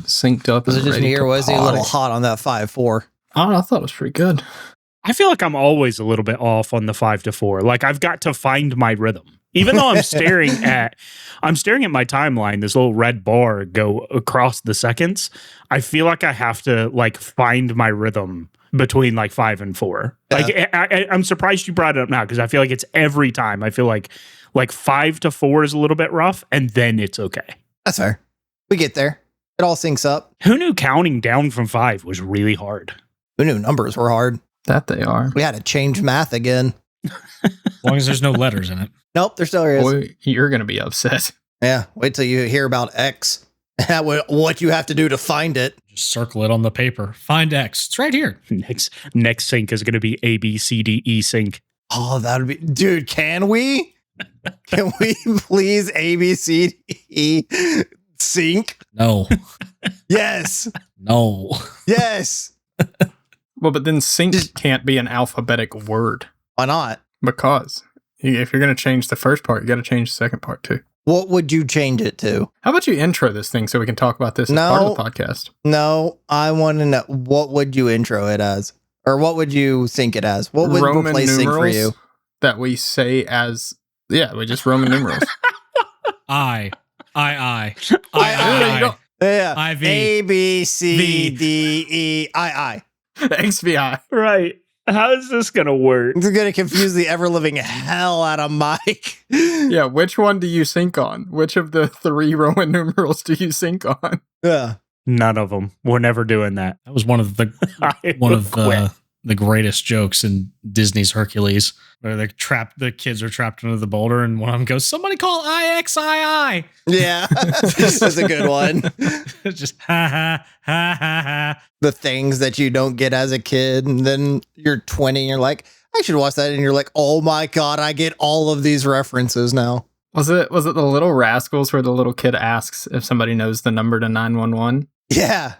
synced up. Was it just me or was he a little hot on that 5-4? Oh, I thought it was pretty good. I feel like I'm always a little bit off on the 5-4. Like I've got to find my rhythm. Even though I'm staring at my timeline, this little red bar go across the seconds. I feel like I have to like find my rhythm between like 5 and 4. Yeah. Like I'm surprised you brought it up now because I feel like it's every time. I feel like 5 to 4 is a little bit rough, and then it's okay. That's fair. We get there. It all syncs up. Who knew counting down from 5 was really hard? Who knew numbers were hard? That they are. We had to change math again. As long as there's no letters in it. Nope, there still is. Boy, you're going to be upset. Yeah, wait till you hear about X. What you have to do to find it. Just circle it on the paper. Find X. It's right here. Next sync is going to be A, B, C, D, E sync. Oh, that would be... Dude, can we? Can we please A, B, C, D, E sync? No. Yes. No. Yes. Well, but then sync can't be an alphabetic word. Why not? Because if you're going to change the first part, you got to change the second part too. What would you change it to? How about you intro this thing so we can talk about this as part of the podcast? No, I want to know, what would you intro it as? Or what would you sync it as? What would Roman replace sync for you? That we say as, we just Roman numerals. I. Yeah. IV. A, B, C, D, E, I. XVI. Right. How is this going to work? It's going to confuse the ever-living hell out of Mike. Yeah, which one do you sync on? Which of the 3 Roman numerals do you sync on? Yeah. None of them. We're never doing that. That was one of the greatest jokes in Disney's Hercules, where the kids are trapped under the boulder, and one of them goes, "Somebody call IXII." Yeah, that's a good one. Just ha ha ha ha ha. The things that you don't get as a kid, and then you're 20, and you're like, I should watch that, and you're like, oh my god, I get all of these references now. Was it the Little Rascals where the little kid asks if somebody knows the number to 911? Yeah.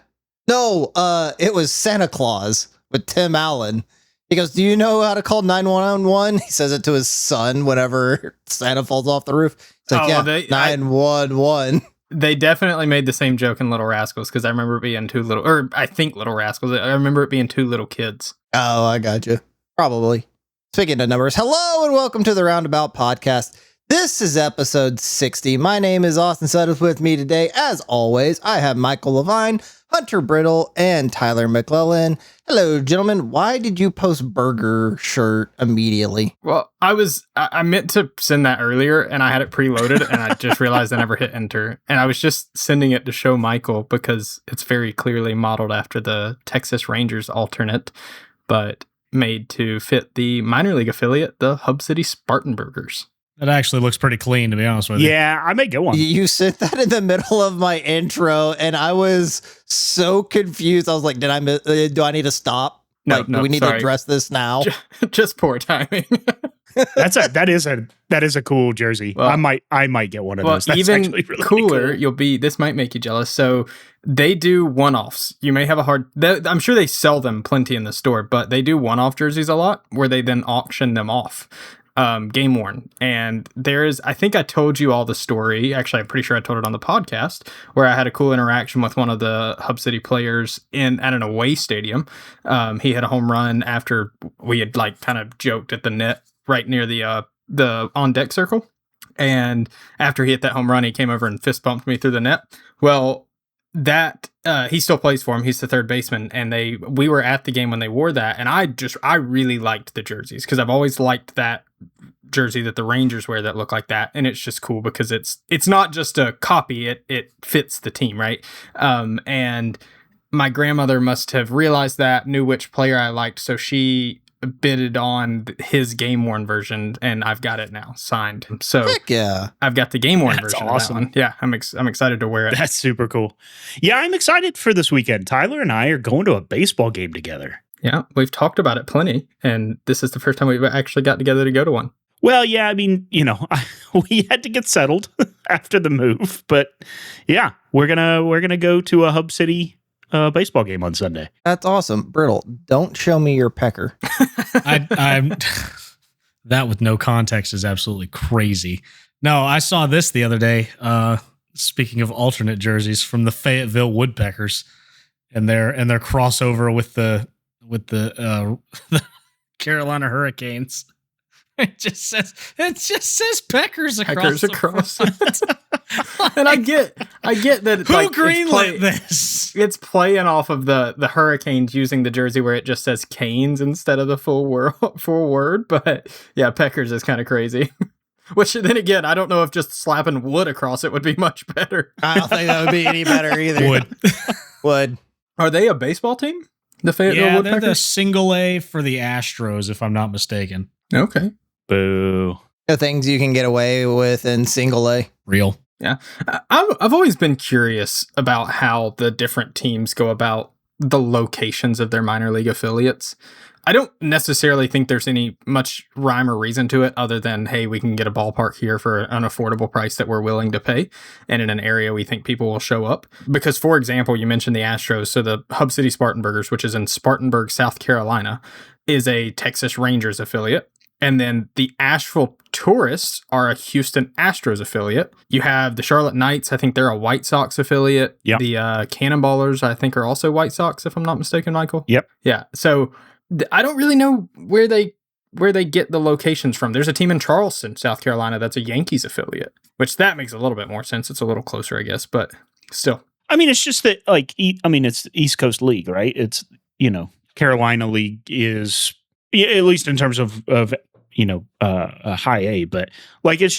No, it was Santa Claus with Tim Allen. He goes, do you know how to call 911? He says it to his son whenever Santa falls off the roof. It's like, 911. They definitely made the same joke in Little Rascals because I remember it being Little Rascals. I remember it being 2 little kids. Oh, I got you. Probably. Speaking of numbers, hello and welcome to the Roundabout Podcast. This is episode 60. My name is Austin Sutters. With me today, as always, I have Michael Levine, Hunter Brittle, and Tyler McClellan. Hello, gentlemen. Why did you post burger shirt immediately? Well, I meant to send that earlier, and I had it preloaded, and I just realized I never hit enter. And I was just sending it to show Michael because it's very clearly modeled after the Texas Rangers alternate, but made to fit the minor league affiliate, the Hub City Spartan Burgers. That actually looks pretty clean, to be honest with you. Yeah, I may get one. You sent that in the middle of my intro, and I was so confused. I was like, do I need to stop? No, do we need to address this now? Just poor timing. That is a cool jersey. Well, I might get one of those. That's even actually really cooler, cool. This might make you jealous. So they do one-offs. You may have I'm sure they sell them plenty in the store, but they do one-off jerseys a lot where they then auction them off. Game worn. And I think I told you all the story. Actually, I'm pretty sure I told it on the podcast where I had a cool interaction with one of the Hub City players at an away stadium. He had a home run after we had kind of joked at the net right near the on deck circle. And after he hit that home run, he came over and fist bumped me through the net. Well, that he still plays for him. He's the third baseman, and we were at the game when they wore that, and I really liked the jerseys because I've always liked that jersey that the Rangers wear that look like that, and it's just cool because it's not just a copy; it fits the team, right? And my grandmother must have realized that, knew which player I liked, so she bidded on his game worn version, and I've got it now signed. So heck yeah, I've got the game worn version. Awesome. Of that one. Yeah, I'm excited to wear it. That's super cool. Yeah, I'm excited for this weekend. Tyler and I are going to a baseball game together. Yeah, we've talked about it plenty, and this is the first time we've actually got together to go to one. Well, yeah, I mean, we had to get settled after the move, but yeah, we're gonna go to a Hub City baseball game on Sunday. That's awesome. Brittle, don't show me your pecker. I'm that with no context is absolutely crazy. No, I saw this the other day. speaking of alternate jerseys from the Fayetteville Woodpeckers and their crossover with the the Carolina Hurricanes. It just says Peckers across it. And I get that. Who greenlit this? It's playing off of the Hurricanes using the jersey where it just says Canes instead of the full word. But yeah, Peckers is kind of crazy. Which then again, I don't know if just slapping wood across it would be much better. I don't think that would be any better either. Would. Are they a baseball team? The Fayetteville Yeah, Woodpeckers? they're the single A for the Astros, if I'm not mistaken. Okay. Boo. The things you can get away with in single A. Real. Yeah. I've always been curious about how the different teams go about the locations of their minor league affiliates. I don't necessarily think there's any much rhyme or reason to it other than, hey, we can get a ballpark here for an affordable price that we're willing to pay and in an area we think people will show up. Because, for example, you mentioned the Astros. So the Hub City Spartanburgers, which is in Spartanburg, South Carolina, is a Texas Rangers affiliate. And then the Asheville Tourists are a Houston Astros affiliate. You have the Charlotte Knights. I think they're a White Sox affiliate. Yep. The Cannonballers, I think, are also White Sox, if I'm not mistaken, Michael. Yep. Yeah. So I don't really know where they get the locations from. There's a team in Charleston, South Carolina, that's a Yankees affiliate, which that makes a little bit more sense. It's a little closer, I guess, but still. I mean, it's just that, like, it's the East Coast League, right? It's, Carolina League is, at least in terms of a high A, but like, it's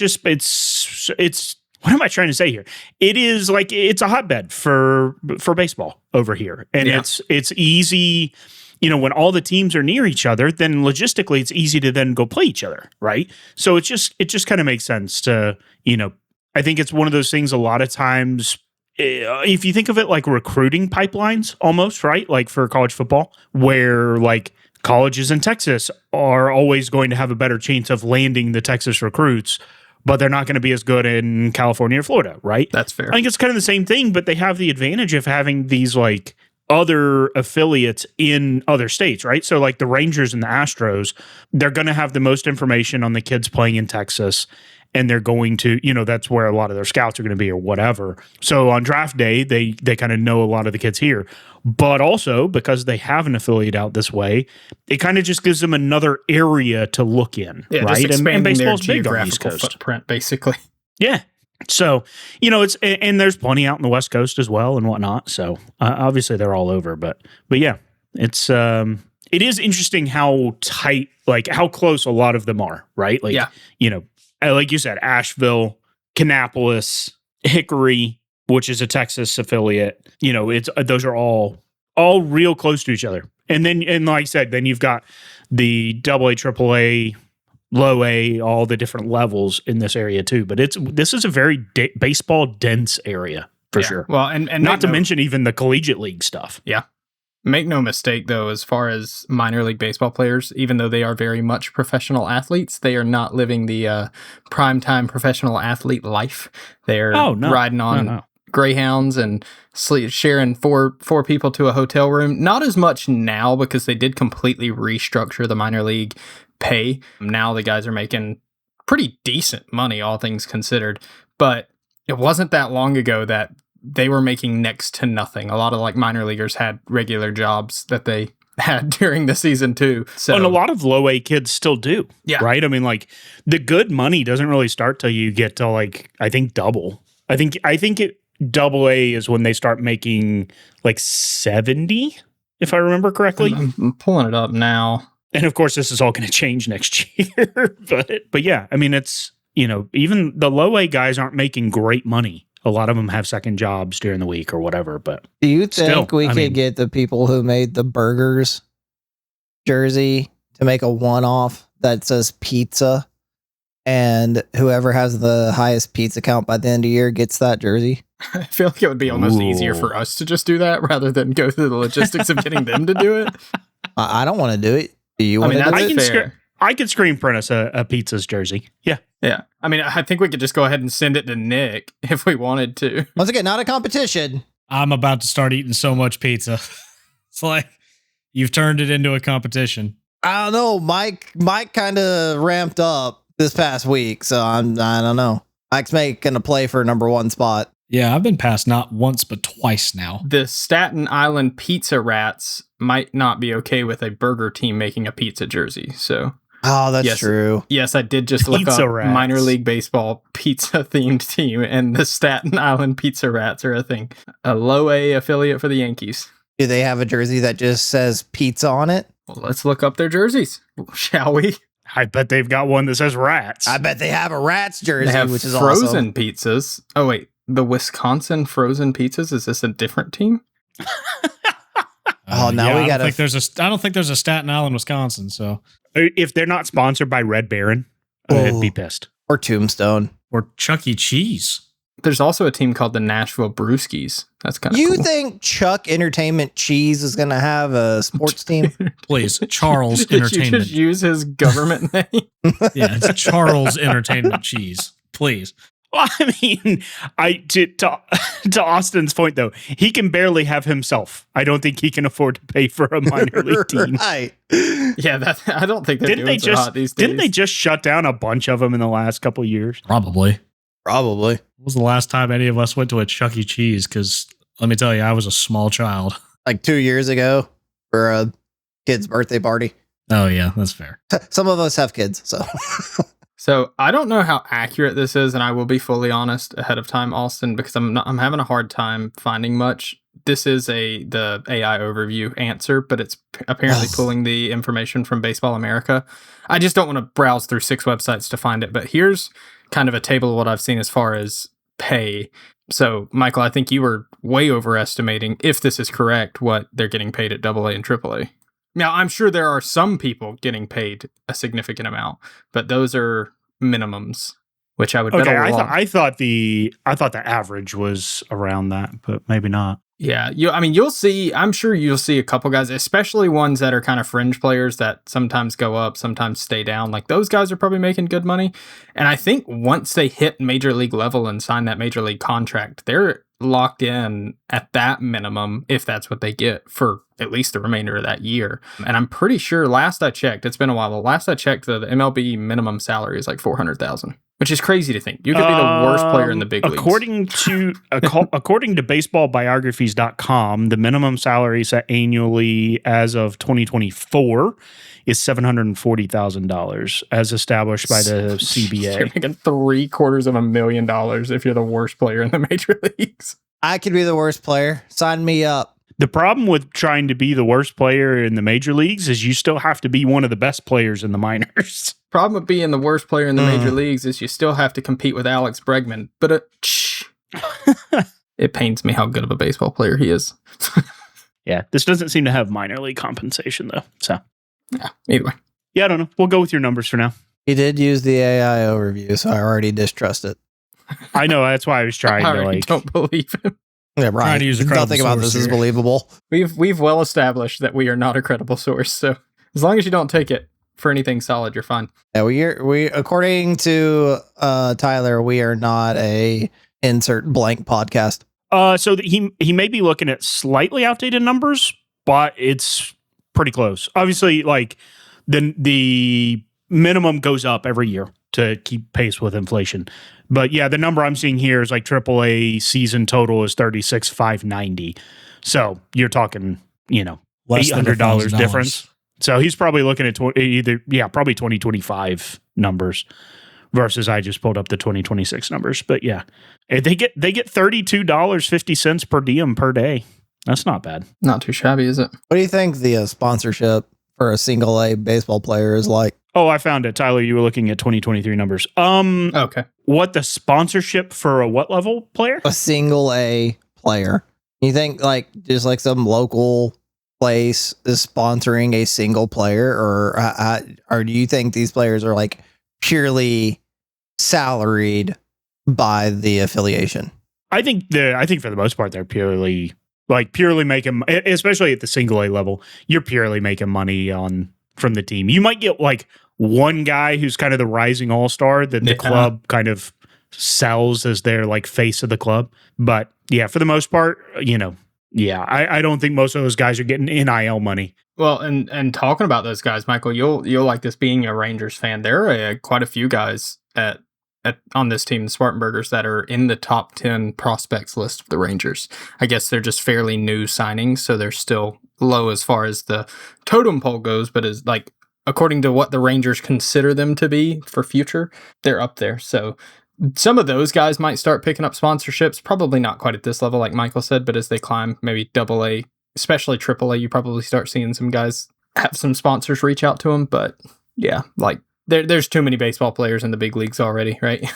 what am I trying to say here? It is like, it's a hotbed for baseball over here. And it's easy, when all the teams are near each other, then logistically it's easy to then go play each other. Right. So it just kind of makes sense to, I think it's one of those things a lot of times, if you think of it like recruiting pipelines almost, right? Like for college football, where like colleges in Texas are always going to have a better chance of landing the Texas recruits, but they're not going to be as good in California or Florida, right? That's fair. I think it's kind of the same thing, but they have the advantage of having these like other affiliates in other states, right? So like the Rangers and the Astros, they're going to have the most information on the kids playing in Texas. And they're going to, that's where a lot of their scouts are going to be or whatever. So on draft day, they kind of know a lot of the kids here. But also, because they have an affiliate out this way, it kind of just gives them another area to look in, yeah, right? Just expanding and baseball's their big on the East geographical Coast. footprint, basically. Yeah. So, and there's plenty out in the West Coast as well and whatnot. So obviously they're all over, but yeah, it is interesting how tight, like how close a lot of them are, right? Like, like you said, Asheville, Kannapolis, Hickory, which is a Texas affiliate, those are all real close to each other. And like I said, then you've got the AA, AAA, low A, all the different levels in this area too. But this is a very baseball dense area for sure. Well, and not to mention even the collegiate league stuff. Yeah. Make no mistake, though, as far as minor league baseball players, even though they are very much professional athletes, they are not living the primetime professional athlete life. They're riding on Greyhounds and sharing four people to a hotel room. Not as much now because they did completely restructure the minor league pay. Now the guys are making pretty decent money, all things considered. But it wasn't that long ago that they were making next to nothing. A lot of like minor leaguers had regular jobs that they had during the season too. So, and a lot of low A kids still do. Yeah. Right. I mean, like the good money doesn't really start till you get to like, I think double. I think it AA is when they start making like 70, if I remember correctly. I'm pulling it up now. And of course, this is all going to change next year. but yeah, I mean, it's, even the low A guys aren't making great money. A lot of them have second jobs during the week or whatever. But do you think we could get the people who made the burgers jersey to make a one-off that says pizza, and whoever has the highest pizza count by the end of the year gets that jersey? I feel like it would be almost easier for us to just do that rather than go through the logistics of getting them to do it. I don't want to do it. Do you want to do it? That's fair. I could screen print us a pizza's jersey. Yeah. Yeah. I mean, I think we could just go ahead and send it to Nick if we wanted to. Once again, not a competition. I'm about to start eating so much pizza. It's like you've turned it into a competition. I don't know. Mike kind of ramped up this past week, so I don't know. Mike's making a play for number one spot. Yeah, I've been passed not once but twice now. The Staten Island Pizza Rats might not be okay with a burger team making a pizza jersey. So, Oh, that's yes, true. yes, I did just look Pizza up Rats. minor league baseball pizza themed team, and the Staten Island Pizza Rats are a thing. A low A affiliate for the Yankees. Do they have a jersey that just says pizza on it? Well, let's look up their jerseys, shall we? I bet they've got one that says rats. I bet they have a Rats jersey, They have which is frozen awesome. pizzas. Oh wait, the Wisconsin frozen pizzas. Is this a different team? Oh, now we I gotta- don't think there's a Staten Island, Wisconsin. So If they're not sponsored by Red Baron, I'd be pissed. Or Tombstone. or Chuck E. Cheese. There's also a team called the Nashville Brewskis. That's kind of You cool. think Chuck Entertainment Cheese is going to have a sports team? Please, Charles Did you Entertainment. just use his government name? Yeah, it's Charles Entertainment Cheese. Please. Well, I mean, to Austin's point though, he can barely have himself. I don't think he can afford to pay for a minor league team. Right. Yeah, I don't think they're doing so hot these days. Didn't they just shut down a bunch of them in the last couple of years? Probably. Probably. When was the last time any of us went to a Chuck E. Cheese? Because let me tell you, I was a small child. Like 2 years ago for a kid's birthday party. Oh, yeah, that's fair. Some of us have kids, so. So I don't know how accurate this is, and I will be fully honest ahead of time, Austin, because I'm having a hard time finding much. This is the AI overview answer, but it's apparently pulling the information from Baseball America. I just don't want to browse through 6 websites to find it, but here's kind of a table of what I've seen as far as pay. So, Michael, I think you were way overestimating, if this is correct, what they're getting paid at AA and AAA. Now, I'm sure there are some people getting paid a significant amount, but those are minimums, which I would bet Okay, a lot. I thought the average was around that, but maybe not. Yeah, you'll see. I'm sure you'll see a couple guys, especially ones that are kind of fringe players that sometimes go up, sometimes stay down. Like those guys are probably making good money. And I think once they hit major league level and sign that major league contract, they're locked in at that minimum, if that's what they get for at least the remainder of that year. And I'm pretty sure last I checked, it's been a while, but last I checked, the MLB minimum salary is like $400,000, which is crazy to think. You could be the worst player in the big leagues. According to baseballbiographies.com, the minimum salary set annually as of 2024 is $740,000 as established by the You're CBA. making $750,000 if you're the worst player in the major leagues. I could be the worst player. Sign me up. The problem with trying to be the worst player in the major leagues is you still have to be one of the best players in the minors. Problem with being the worst player in the major leagues is you still have to compete with Alex Bregman. But it pains me how good of a baseball player he is. Yeah, this doesn't seem to have minor league compensation though. So Yeah, either way. yeah, I don't know. We'll go with your numbers for now. He did use the AI overview, so I already distrust it. I know that's why I was trying I to already like. don't believe him. Yeah, right. Trying to use a credible Nothing about source this is here. believable. We've well established that we are not a credible source. So as long as you don't take it for anything solid, you're fine. Yeah, we according to Tyler, we are not a insert blank podcast. So he may be looking at slightly outdated numbers, but it's pretty close. Obviously, like the minimum goes up every year to keep pace with inflation. But yeah, the number I'm seeing here is like AAA season total is $36,590. So you're talking, Less than $800 $1,000 difference. So he's probably looking at probably 2025 numbers versus I just pulled up the 2026 numbers. But yeah, they get $32.50 per diem per day. That's not bad. Not too shabby, is it? What do you think the sponsorship for a single A baseball player is like? Oh, I found it. Tyler, you were looking at 2023 numbers. Okay. What the sponsorship for a what level player? A single A player. You think like just like some local place is sponsoring a single player, or do you think these players are like purely salaried by the affiliation? I think for the most part they're purely making, especially at the single A level, you're purely making money from the team. You might get like one guy who's kind of the rising all-star that the club kind of sells as their like face of the club. But yeah, for the most part, I don't think most of those guys are getting NIL money. Well, and talking about those guys, Michael, you'll like this being a Rangers fan. There are quite a few guys at on this team, the Spartanburgers, that are in the top 10 prospects list of the Rangers. I guess they're just fairly new signings, so they're still low as far as the totem pole goes, but is like according to what the Rangers consider them to be for future, they're up there. So some of those guys might start picking up sponsorships, probably not quite at this level, like Michael said, but as they climb maybe AA, especially AAA, you probably start seeing some guys have some sponsors reach out to them. But yeah, like there's too many baseball players in the big leagues already, right?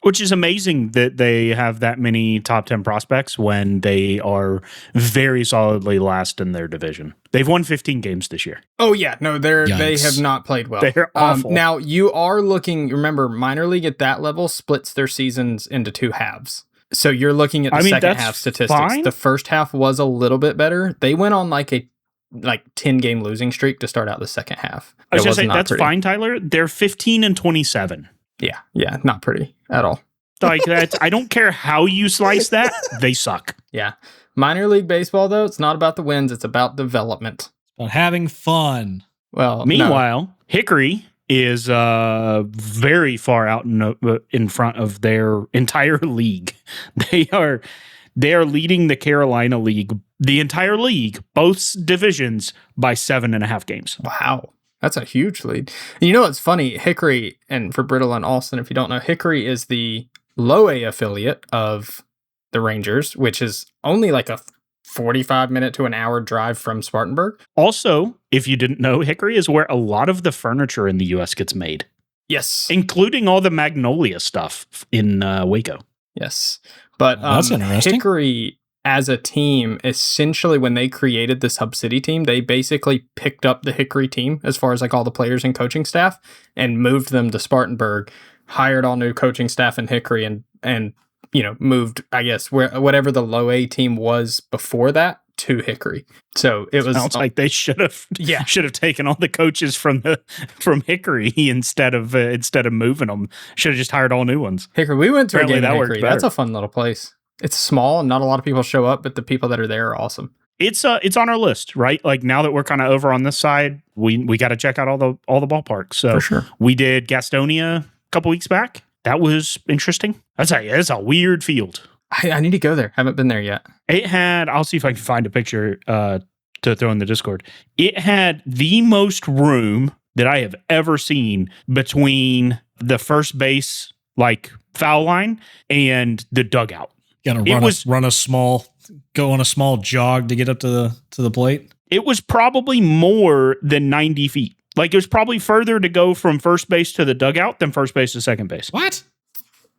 Which is amazing that they have that many top 10 prospects when they are very solidly last in their division. They've won 15 games this year. Oh yeah, no, they Yikes. have not played well. They're awful. Now you are looking. Remember, minor league at that level splits their seasons into two halves. So you're looking at the second that's half statistics. fine. The first half was a little bit better. They went on like a 10-game losing streak to start out the second half. I was It going to say, not that's pretty. fine, Tyler. They're 15 and 27. Yeah, not pretty at all. Like that, I don't care how you slice that, they suck. Yeah. Minor league baseball, though, it's not about the wins, it's about development. But having fun. Well, no. Meanwhile, Hickory is very far out in front of their entire league. They are leading the Carolina League, the entire league, both divisions, by 7.5 games. Wow. That's a huge lead. And you know what's funny? Hickory, and for Brittle and Alston, if you don't know, Hickory is the low A affiliate of the Rangers, which is only like a 45-minute to an hour drive from Spartanburg. Also, if you didn't know, Hickory is where a lot of the furniture in the U.S. gets made, Yes. including all the Magnolia stuff in Waco. Yes. But That's interesting. Hickory, as a team, essentially when they created this Hub City team, they basically picked up the Hickory team as far as like all the players and coaching staff and moved them to Spartanburg, hired all new coaching staff in Hickory and moved, I guess, whatever the low A team was before that to Hickory. So it was Sounds like they should have taken all the coaches from Hickory instead of moving them. Should have just hired all new ones. Hickory. We went to Apparently a game that in worked Hickory. better. That's a fun little place. It's small and not a lot of people show up, but the people that are there are awesome. It's on our list, right? Like now that we're kind of over on this side, we got to check out all the ballparks. So For sure. we did Gastonia a couple weeks back. That was interesting. It's a weird field. I need to go there. Haven't been there yet. It had, I'll see if I can find a picture to throw in the Discord. It had the most room that I have ever seen between the first base, like foul line, and the dugout. Got to go on a small jog to get up to the plate. It was probably more than 90 feet. Like it was probably further to go from first base to the dugout than first base to second base. What?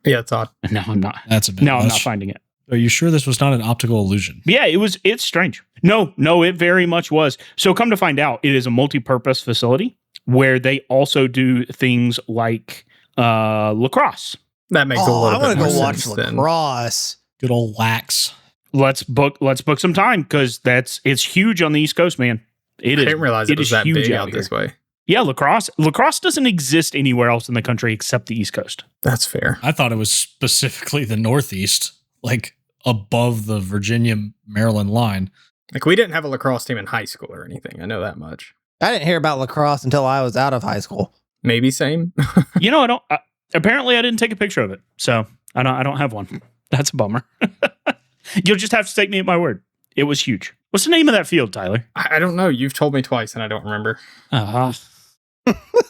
Yeah, it's odd. No, I'm not. That's a bit No, I'm much. not finding it. Are you sure this was not an optical illusion? Yeah, it's strange. No, it very much was. So come to find out, it is a multi-purpose facility where they also do things like lacrosse. That makes a little I bit want to more go watch sense then. lacrosse. Good old wax. Let's book some time because it's huge on the East Coast, man. I didn't realize it was is that huge big out out this here. way. Yeah, lacrosse doesn't exist anywhere else in the country except the East Coast. That's fair. I thought it was specifically the Northeast, like above the Virginia Maryland line. Like we didn't have a lacrosse team in high school or anything. I know that much. I didn't hear about lacrosse until I was out of high school. Maybe same. You know, I don't. Apparently, I didn't take a picture of it, so I don't have one. That's a bummer. You'll just have to take me at my word. It was huge. What's the name of that field, Tyler? I don't know. You've told me twice and I don't remember. Uh-huh.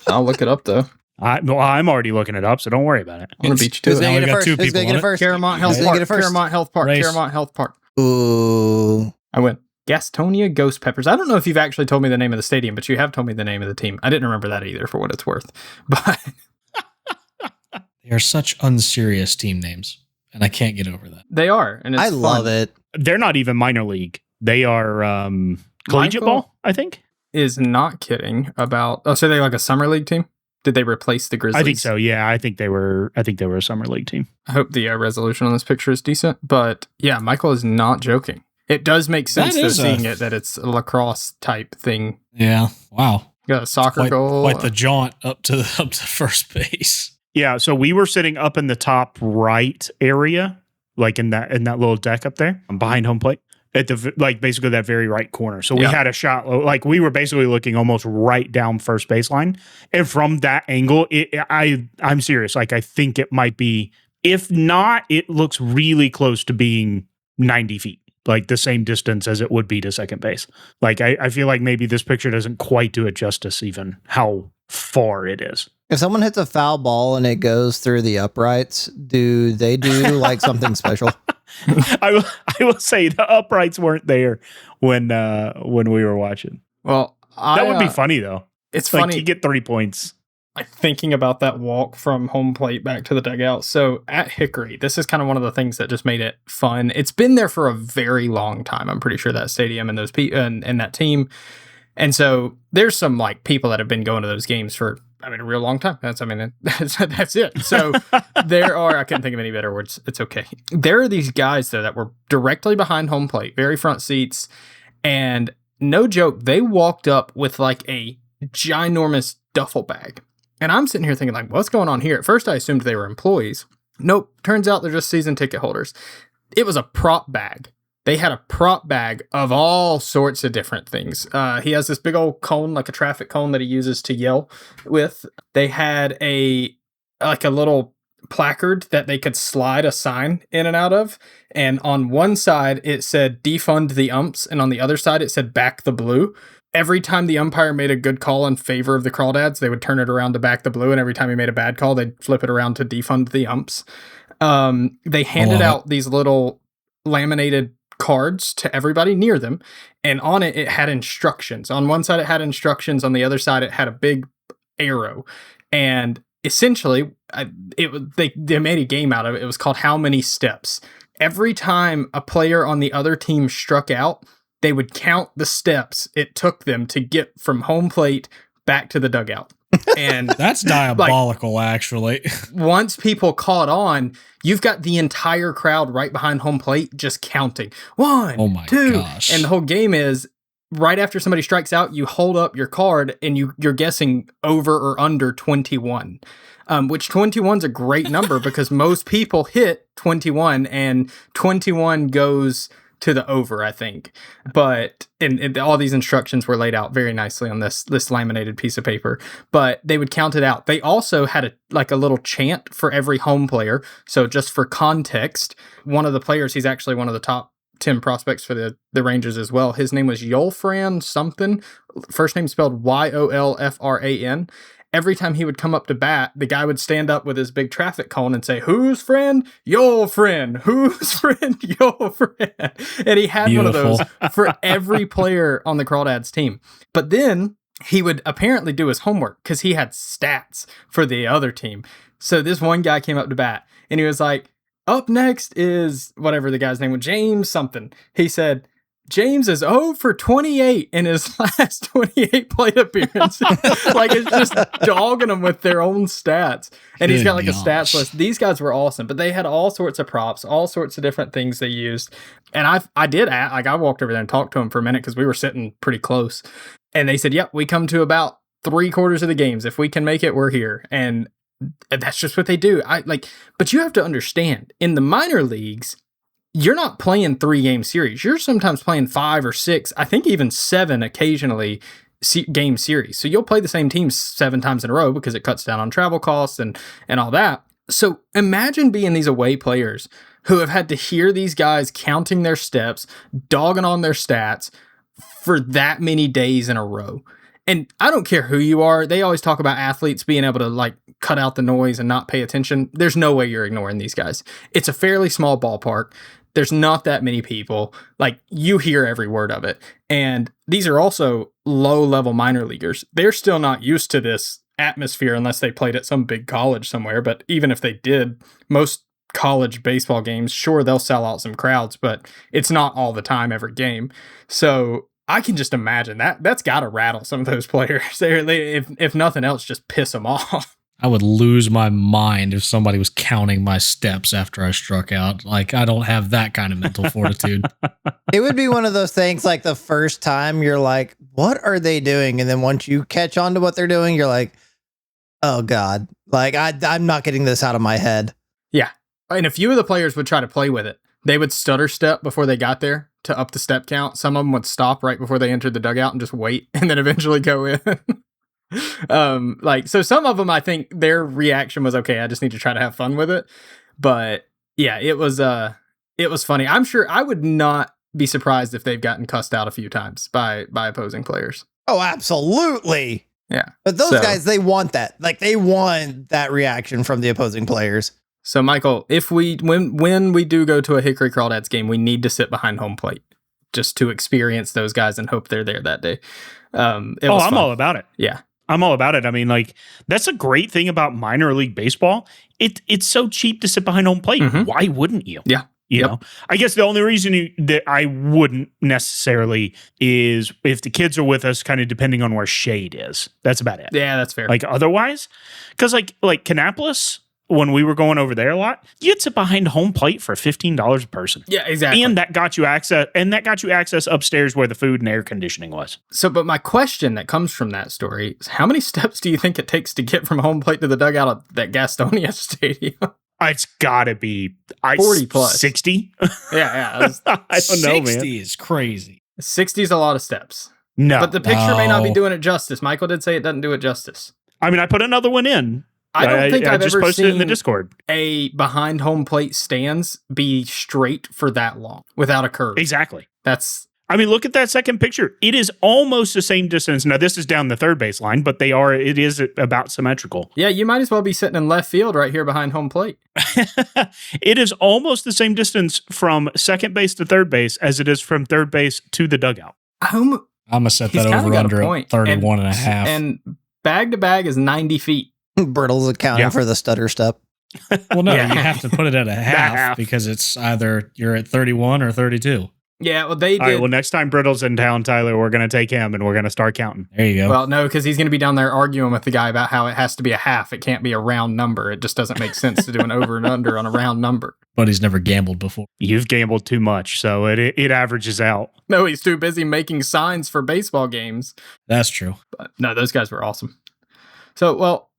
I'll look it up though. I'm already looking it up, so don't worry about it. I'm gonna beat you Who's to going it. to we get got it first? two Who's going to people get on it it. first? Claremont Health Who's gonna Park. get it first? Claremont Health Park. Race. Claremont Health Park. Ooh. I win. Gastonia Ghost Peppers. I don't know if you've actually told me the name of the stadium, but you have told me the name of the team. I didn't remember that either, for what it's worth. But They are such unserious team names, and I can't get over that. they are, and it's I fun. love it. They're not even minor league. They are collegiate Michael ball, I think. Is not kidding about. Oh, so they're like a summer league team? Did they replace the Grizzlies? I think so. Yeah, I think they were a summer league team. I hope the resolution on this picture is decent. But yeah, Michael is not joking. It does make sense That though, is seeing it that it's a lacrosse type thing. Yeah. Wow. You got a soccer goal. Quite the jaunt up to first base. Yeah, so we were sitting up in the top right area, like in that little deck up there behind home plate. at basically that very right corner. So we had a shot, like we were basically looking almost right down first baseline. And from that angle, I'm serious. Like I think it might be, if not, it looks really close to being 90 feet, like the same distance as it would be to second base. Like I feel like maybe this picture doesn't quite do it justice, even how far it is. If someone hits a foul ball and it goes through the uprights, do they do like something special? I will say the uprights weren't there when we were watching. Well, that would be funny though. It's like funny to get 3 points. Like thinking about that walk from home plate back to the dugout. So at Hickory, this is kind of one of the things that just made it fun. It's been there for a very long time. I'm pretty sure that stadium and those people and that team. And so there's some like people that have been going to those games for, a real long time. That's it. So there are, I couldn't think of any better words. It's okay. There are these guys though that were directly behind home plate, very front seats. And no joke, they walked up with like a ginormous duffel bag. And I'm sitting here thinking like, what's going on here? At first I assumed they were employees. Nope. Turns out they're just season ticket holders. It was a prop bag. They had a prop bag of all sorts of different things. He has this big old cone, like a traffic cone that he uses to yell with. They had a little placard that they could slide a sign in and out of. And on one side, it said defund the umps. And on the other side, it said back the blue. Every time the umpire made a good call in favor of the crawdads, they would turn it around to back the blue. And every time he made a bad call, they'd flip it around to defund the umps. They handed out these little laminated cards to everybody near them, and on it had instructions. On one side it had instructions, on the other side it had a big arrow, and essentially they made a game out of it. It was called How Many Steps. Every time a player on the other team struck out, they would count the steps it took them to get from home plate back to the dugout. And that's diabolical, actually. Once people caught on, you've got the entire crowd right behind home plate just counting. 1, 2. Gosh. And the whole game is right after somebody strikes out, you hold up your card and you're guessing over or under 21. Which 21's a great number because most people hit 21 and 21 goes to the over, I think. But and all these instructions were laid out very nicely on this laminated piece of paper, but they would count it out. They also had a little chant for every home player. So just for context, one of the players, he's actually one of the top 10 prospects for the Rangers as well. His name was Yolfran something. First name spelled Yolfran. Every time he would come up to bat, the guy would stand up with his big traffic cone and say, "Whose friend? Your friend. Whose friend? Your friend." And he had one of those for every player on the Crawdads team. But then he would apparently do his homework because he had stats for the other team. So this one guy came up to bat and he was like, "Up next is," whatever the guy's name was, James something. He said, "James is 0 for 28 in his last 28 plate appearances." Like, it's just dogging them with their own stats. And he's got like a stats list. These guys were awesome, but they had all sorts of props, all sorts of different things they used. And I walked over there and talked to them for a minute because we were sitting pretty close. And they said, "Yep, we come to about 3/4 of the games. If we can make it, we're here." And that's just what they do. But you have to understand, in the minor leagues, you're not playing 3-game series. You're sometimes playing 5 or 6, I think even 7 occasionally game series. So you'll play the same team 7 times in a row because it cuts down on travel costs and all that. So imagine being these away players who have had to hear these guys counting their steps, dogging on their stats for that many days in a row. And I don't care who you are. They always talk about athletes being able to like cut out the noise and not pay attention. There's no way you're ignoring these guys. It's a fairly small ballpark. There's not that many people. Like, you hear every word of it. And these are also low-level minor leaguers. They're still not used to this atmosphere unless they played at some big college somewhere. But even if they did, most college baseball games, sure, they'll sell out some crowds, but it's not all the time every game. So I can just imagine that's got to rattle some of those players. If nothing else, just piss them off. I would lose my mind if somebody was counting my steps after I struck out. Like, I don't have that kind of mental fortitude. It would be one of those things like the first time you're like, what are they doing? And then once you catch on to what they're doing, you're like, oh God, like I'm not getting this out of my head. Yeah. And a few of the players would try to play with it. They would stutter step before they got there to up the step count. Some of them would stop right before they entered the dugout and just wait and then eventually go in. So some of them, I think their reaction was, okay, I just need to try to have fun with it. But yeah, it was funny. I'm sure I would not be surprised if they've gotten cussed out a few times by opposing players. Oh, absolutely. Yeah. But those guys, they want that. Like, they want that reaction from the opposing players. So, Michael, if when we do go to a Hickory Crawdads game, we need to sit behind home plate just to experience those guys and hope they're there that day. I'm all about it. Yeah. I'm all about it. I mean, like, that's a great thing about minor league baseball. It's so cheap to sit behind home plate. Mm-hmm. Why wouldn't you? Yeah. You know, I guess the only reason that I wouldn't necessarily is if the kids are with us, kind of depending on where shade is. That's about it. Yeah, that's fair. Like otherwise, because like Kannapolis, when we were going over there a lot, you'd sit behind home plate for $15 a person. Yeah, exactly. And that got you access upstairs where the food and air conditioning was. So, but my question that comes from that story is, how many steps do you think it takes to get from home plate to the dugout at that Gastonia Stadium? It's got to be 40 plus 60. Yeah. I don't know, man. 60 is crazy. 60 is a lot of steps. No, but the picture may not be doing it justice. Michael did say it doesn't do it justice. I mean, I put another one in. I don't think I've just ever posted seen it in the Discord. A behind home plate stands be straight for that long without a curve. Exactly. I mean, look at that second picture. It is almost the same distance. Now, this is down the third base line, but it is about symmetrical. Yeah, you might as well be sitting in left field right here behind home plate. It is almost the same distance from second base to third base as it is from third base to the dugout. I'm going to set that over under at 31 and a half. And bag to bag is 90 feet. Brittle's accounting for the stutter step. Well, no, you have to put it at a half because it's either you're at 31 or 32. Yeah, well, they did. All right, well, next time Brittle's in town, Tyler, we're going to take him and we're going to start counting. There you go. Well, no, because he's going to be down there arguing with the guy about how it has to be a half. It can't be a round number. It just doesn't make sense to do an over and under on a round number. But he's never gambled before. You've gambled too much, so it averages out. No, he's too busy making signs for baseball games. That's true. But no, those guys were awesome. So, well,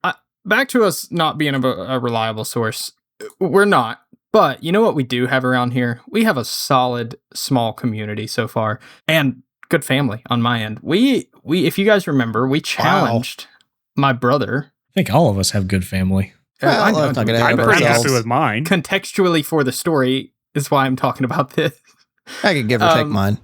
back to us not being a reliable source. We're not. But you know what we do have around here? We have a solid small community so far, and good family on my end. We if you guys remember, we challenged my brother. I think all of us have good family. I'm pretty happy with mine. Contextually for the story is why I'm talking about this. I could give or take mine.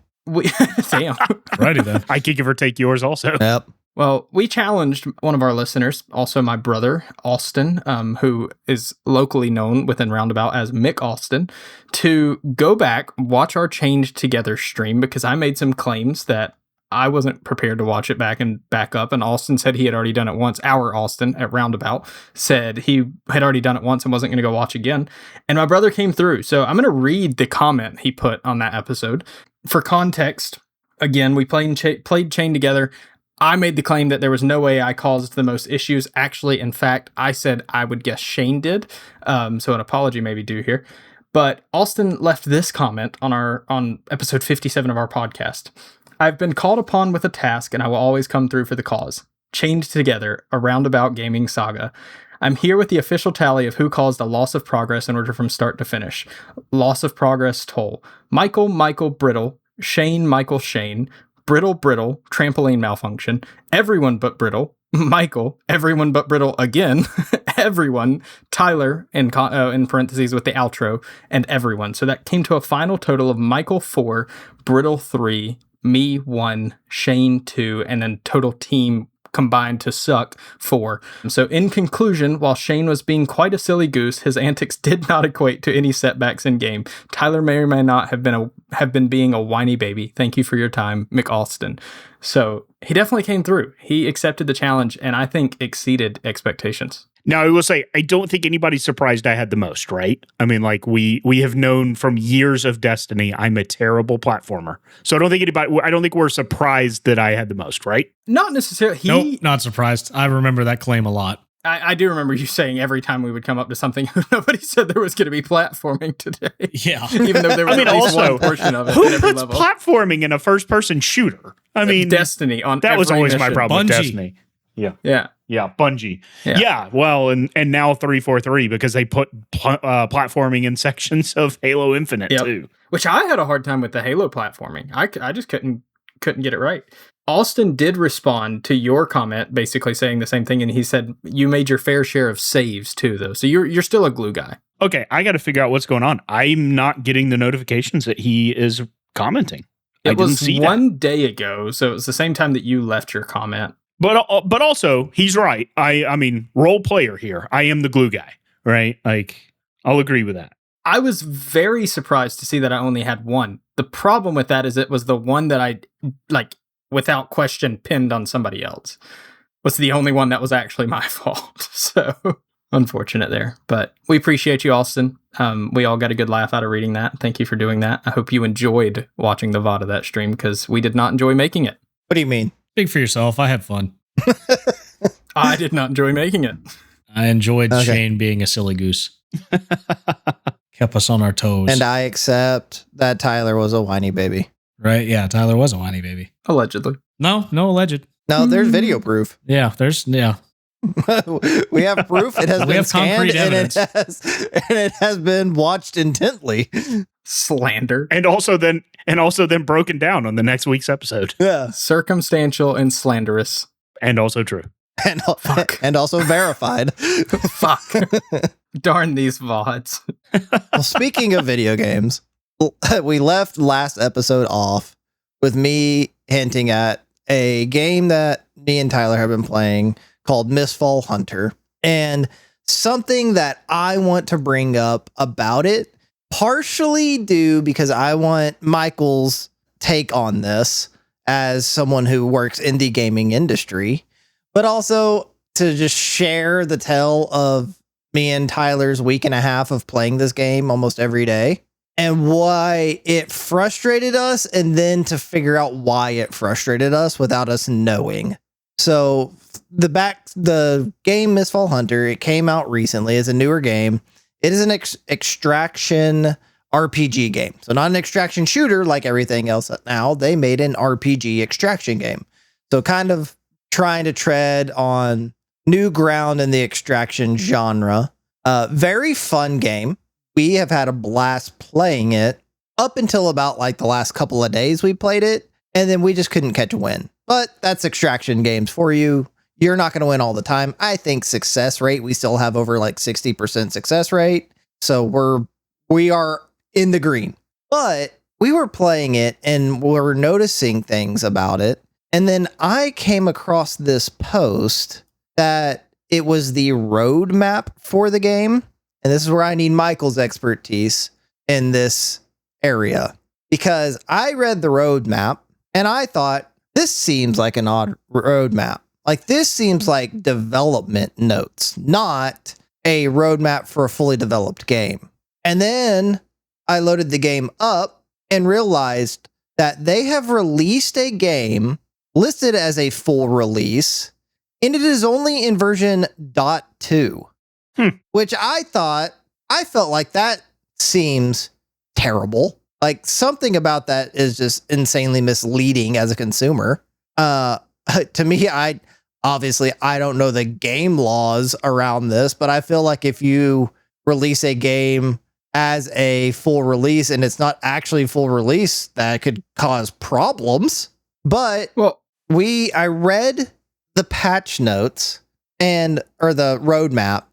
Damn. Righty then. I could give or take yours also. Yep. Well, we challenged one of our listeners, also my brother, Austin, who is locally known within Roundabout as Mick Austin, to go back, watch our Change Together stream, because I made some claims that I wasn't prepared to watch it back up, and Austin said he had already done it once. Our Austin at Roundabout said he had already done it once and wasn't going to go watch again. And my brother came through, so I'm going to read the comment he put on that episode. For context, again, we played Chain Together. I made the claim that there was no way I caused the most issues. Actually, in fact, I said I would guess Shane did. So an apology may be due here. But Austin left this comment on episode 57 of our podcast. I've been called upon with a task, and I will always come through for the cause. Chained Together, a Roundabout gaming saga. I'm here with the official tally of who caused a loss of progress in order from start to finish. Loss of progress toll. Michael Brittle, Shane, Brittle, trampoline malfunction, everyone but Brittle, Michael, everyone but Brittle again, everyone, Tyler, in parentheses with the outro, and everyone. So that came to a final total of Michael 4, Brittle 3, me 1, Shane 2, and then total team combined to suck 4. So in conclusion, while Shane was being quite a silly goose, his antics did not equate to any setbacks in game. Tyler may or may not have been being a whiny baby. Thank you for your time, Mick Austin. So he definitely came through. He accepted the challenge and I think exceeded expectations. Now, I will say, I don't think anybody's surprised I had the most, right? I mean, like, we have known from years of Destiny, I'm a terrible platformer. So I don't think we're surprised that I had the most, right? Not necessarily. Nope, not surprised. I remember that claim a lot. I do remember you saying every time we would come up to something, nobody said there was going to be platforming today. Yeah. Even though there was at least one portion of it. Who puts platforming in a first-person shooter? I mean, Destiny on that was always my problem with Bungie. Destiny. Yeah. Yeah. Bungie. Yeah. Yeah, well, and now 343 because they put platforming in sections of Halo Infinite Yep. too. Which I had a hard time with the Halo platforming. I just couldn't get it right. Austin did respond to your comment, basically saying the same thing, and he said you made your fair share of saves too, though. So you're still a glue guy. Okay, I got to figure out what's going on. I'm not getting the notifications that he is commenting. It was one day ago, so it was the same time that you left your comment. But also, he's right. I mean, role player here. I am the glue guy, right? Like, I'll agree with that. I was very surprised to see that I only had one. The problem with that is it was the one that I, like, without question, pinned on somebody else. Was the only one that was actually my fault. So, unfortunate there. But we appreciate you, Austin. We all got a good laugh out of reading that. Thank you for doing that. I hope you enjoyed watching the VOD of that stream, because we did not enjoy making it. What do you mean? Speak for yourself. I had fun. I did not enjoy making it. I enjoyed Shane being a silly goose. Kept us on our toes. And I accept that Tyler was a whiny baby. Right? Yeah, Tyler was a whiny baby. Allegedly. No alleged. No, there's video proof. Yeah, We have proof. It has We been have scanned concrete evidence. and it has been watched intently. Slander. And also then broken down on the next week's episode. Yeah. Circumstantial and slanderous. And also true. And also verified. Fuck. Darn these VODs. Well, speaking of video games, we left last episode off with me hinting at a game that me and Tyler have been playing called Mistfall Hunter, and something that I want to bring up about it, partially due because I want Michael's take on this as someone who works in the gaming industry, but also to just share the tale of me and Tyler's week and a half of playing this game almost every day and why it frustrated us, and then to figure out why it frustrated us without us knowing. So the game Mistfall Hunter, it came out recently. It's a newer game. It is an extraction RPG game. So not an extraction shooter like everything else now. They made an RPG extraction game. So kind of trying to tread on new ground in the extraction genre. Very fun game. We have had a blast playing it up until about like the last couple of days we played it, and then we just couldn't catch a win. But that's extraction games for you. You're not going to win all the time. I think success rate, we still have over like 60% success rate. So we are in the green. But we were playing it and we were noticing things about it. And then I came across this post that it was the roadmap for the game. And this is where I need Michael's expertise in this area, because I read the roadmap and I thought, this seems like an odd roadmap. Like, this seems like development notes, not a roadmap for a fully developed game. And then I loaded the game up and realized that they have released a game listed as a full release, and it is only in version .2, which I felt like that seems terrible. Like, something about that is just insanely misleading as a consumer. To me, I don't know the game laws around this, but I feel like if you release a game as a full release and it's not actually full release, that could cause problems. But I read the patch notes or the roadmap,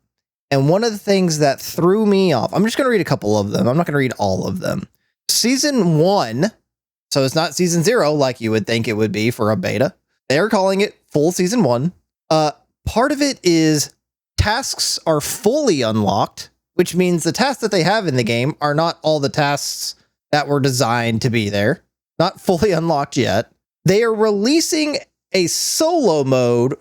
and one of the things that threw me off, I'm just going to read a couple of them. I'm not going to read all of them. Season 1, so it's not season 0 like you would think it would be for a beta. They're calling it full season 1. Part of it is tasks are fully unlocked, which means the tasks that they have in the game are not all the tasks that were designed to be there. Not fully unlocked yet. They are releasing a solo mode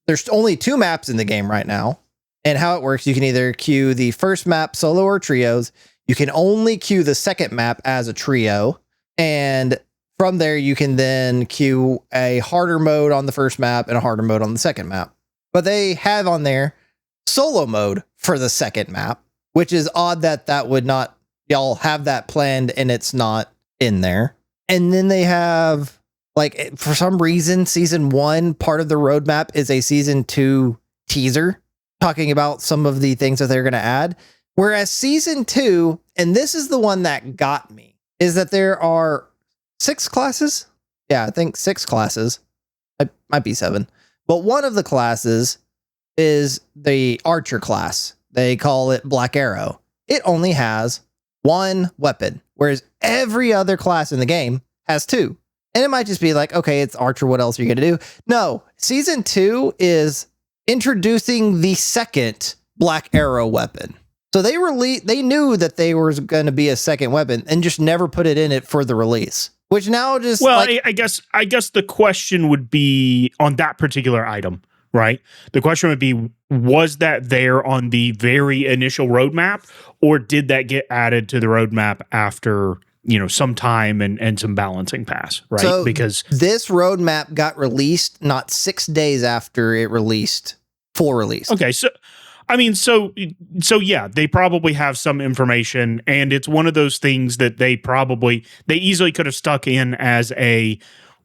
there's only 2 maps in the game right now. And how it works, you can either queue the first map solo or trios. You can only queue the second map as a trio. And from there, you can then queue a harder mode on the first map and a harder mode on the second map. But they have on there solo mode for the second map, which is odd that would not, y'all have that planned and it's not in there. And then they have Like for some reason, season 1 part of the roadmap is a season 2 teaser talking about some of the things that they're going to add. Whereas season 2, and this is the one that got me, is that there are 6 classes. Yeah, I think 6 classes. It might be 7. But one of the classes is the archer class. They call it Black Arrow. It only has 1 weapon, whereas every other class in the game has 2. And it might just be like, okay, it's archer. What else are you going to do? No, season 2 is introducing the second Black Arrow weapon. So they knew that they were going to be a second weapon and just never put it in it for the release. Which now just I guess the question would be on that particular item, right? The question would be, was that there on the very initial roadmap, or did that get added to the roadmap after, some time and some balancing pass, right? So because this roadmap got released not 6 days after it released full release. Okay, so yeah, they probably have some information, and it's one of those things that they easily could have stuck in as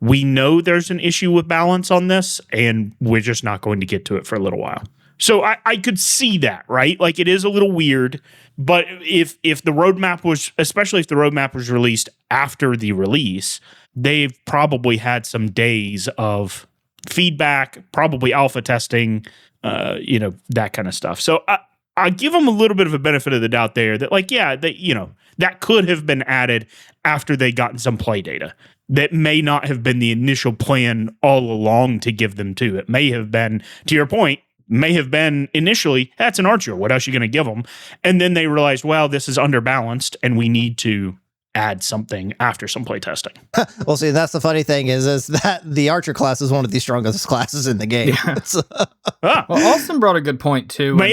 we know there's an issue with balance on this, and we're just not going to get to it for a little while. So I could see that, right? Like, it is a little weird, but if the roadmap was released after the release, they've probably had some days of feedback, probably alpha testing, that kind of stuff. So I give them a little bit of a benefit of the doubt there that that could have been added after they gotten some play data. That may not have been the initial plan all along to give them to. It may have been, to your point, initially, that's an archer. What else are you going to give them? And then they realized, well, this is underbalanced and we need to add something after some play testing. Well, see, that's the funny thing is that the archer class is one of the strongest classes in the game. Yeah. Well, Austin brought a good point too. It may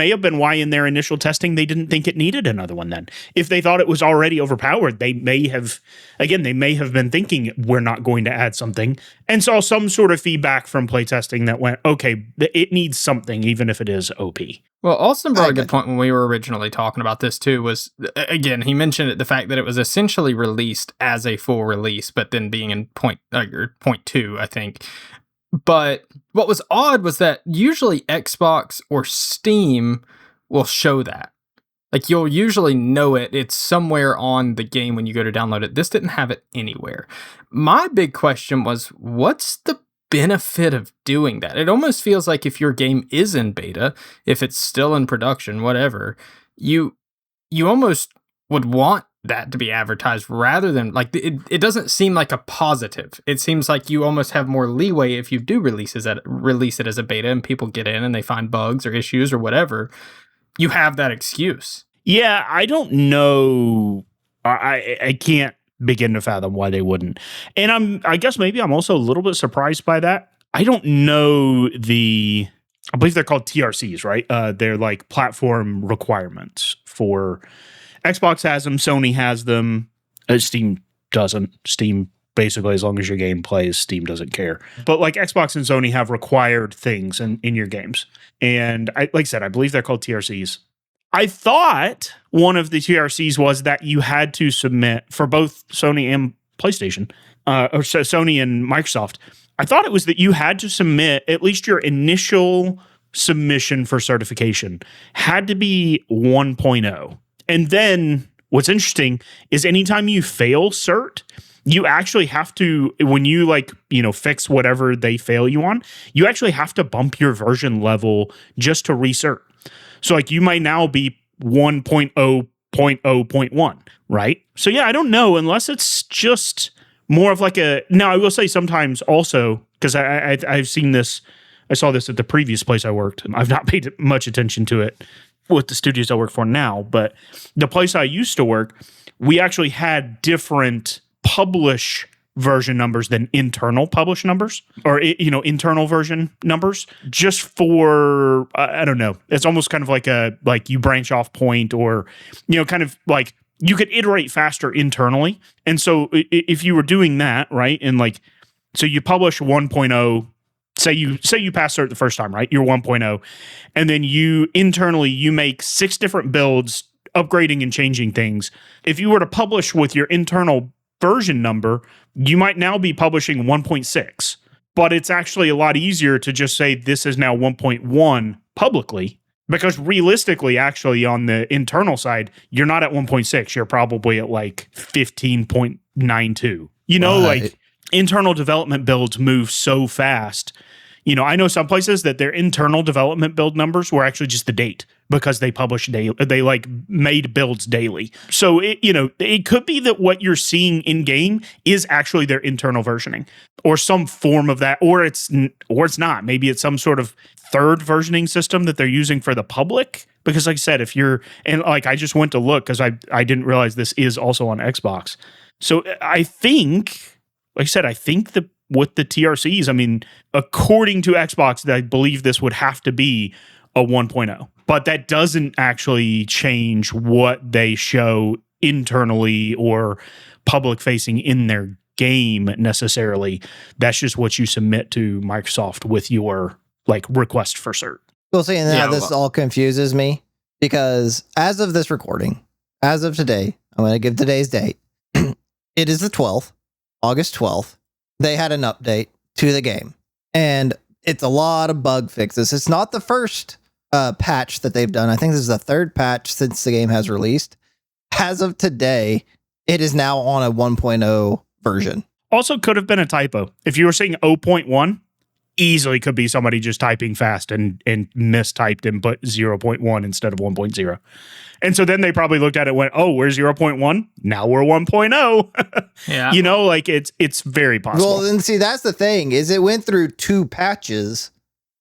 have been why in their initial testing they didn't think it needed another one. Then, if they thought it was already overpowered, they may have been thinking we're not going to add something, and saw some sort of feedback from playtesting that went, okay, it needs something, even if it is OP. Well, Austin brought a good point when we were originally talking about this too, was, again, he mentioned the fact that it was essentially released as a full release, but then being in point 2, I think. But what was odd was that usually Xbox or Steam will show that. Like, you'll usually know it. It's somewhere on the game when you go to download it. This didn't have it anywhere. My big question was, what's the benefit of doing that? It almost feels like if your game is in beta, if it's still in production, whatever, you almost would want that to be advertised rather than, like, it doesn't seem like a positive. It seems like you almost have more leeway if you do release it as a beta and people get in and they find bugs or issues or whatever. You have that excuse. Yeah, I don't know. I can't begin to fathom why they wouldn't. And I guess maybe I'm also a little bit surprised by that. I don't know I believe they're called TRCs, right? They're like platform requirements for Xbox has them, Sony has them, Steam doesn't. Steam, basically, as long as your game plays, Steam doesn't care. But like Xbox and Sony have required things in your games. And like I said, I believe they're called TRCs. I thought one of the TRCs was that you had to submit for both Sony and PlayStation, or so Sony and Microsoft. I thought it was that you had to submit at least your initial submission for certification had to be 1.0. And then what's interesting is anytime you fail cert, you actually have to, when you fix whatever they fail you on, you actually have to bump your version level just to recert. So like you might now be 1.0.0.1, right? So yeah, I don't know, unless it's just more of like now I will say sometimes also, because I've seen this, I saw this at the previous place I worked. I've not paid much attention to it with the studios I work for now, but the place I used to work, we actually had different publish version numbers than internal publish numbers, or internal version numbers, just for I don't know. It's almost kind of like you branch off point, or kind of like you could iterate faster internally. And so if you were doing that, right, and so you publish 1.0. Say you pass cert the first time, right? You're 1.0, and then you internally make 6 different builds, upgrading and changing things. If you were to publish with your internal version number, you might now be publishing 1.6. But it's actually a lot easier to just say this is now 1.1 publicly, because realistically, actually, on the internal side, you're not at 1.6. You're probably at like 15.92. You know, like internal development builds move so fast. You know, I know some places that their internal development build numbers were actually just the date because they publish daily. They like made builds daily. So, it could be that what you're seeing in game is actually their internal versioning or some form of that, or it's not. Maybe it's some sort of third versioning system that they're using for the public. Because like I said, I just went to look because I didn't realize this is also on Xbox. So I think, like I said, that with the TRCs, I mean, according to Xbox, I believe this would have to be a 1.0. But that doesn't actually change what they show internally or public facing in their game necessarily. That's just what you submit to Microsoft with your like request for cert. Well, see, and now this all confuses me because as of this recording, as of today, I'm going to give today's date. It is the 12th, August 12th. They had an update to the game, and it's a lot of bug fixes. It's not the first patch that they've done. I think this is the third patch since the game has released. As of today, it is now on a 1.0 version. Also could have been a typo. If you were saying 0.1, easily could be somebody just typing fast and mistyped and put 0.1 instead of 1.0. And so then they probably looked at it and went, oh, we're 0.1. Now we're 1.0. Yeah. You know, like it's very possible. Well, then see, that's the thing is it went through 2 patches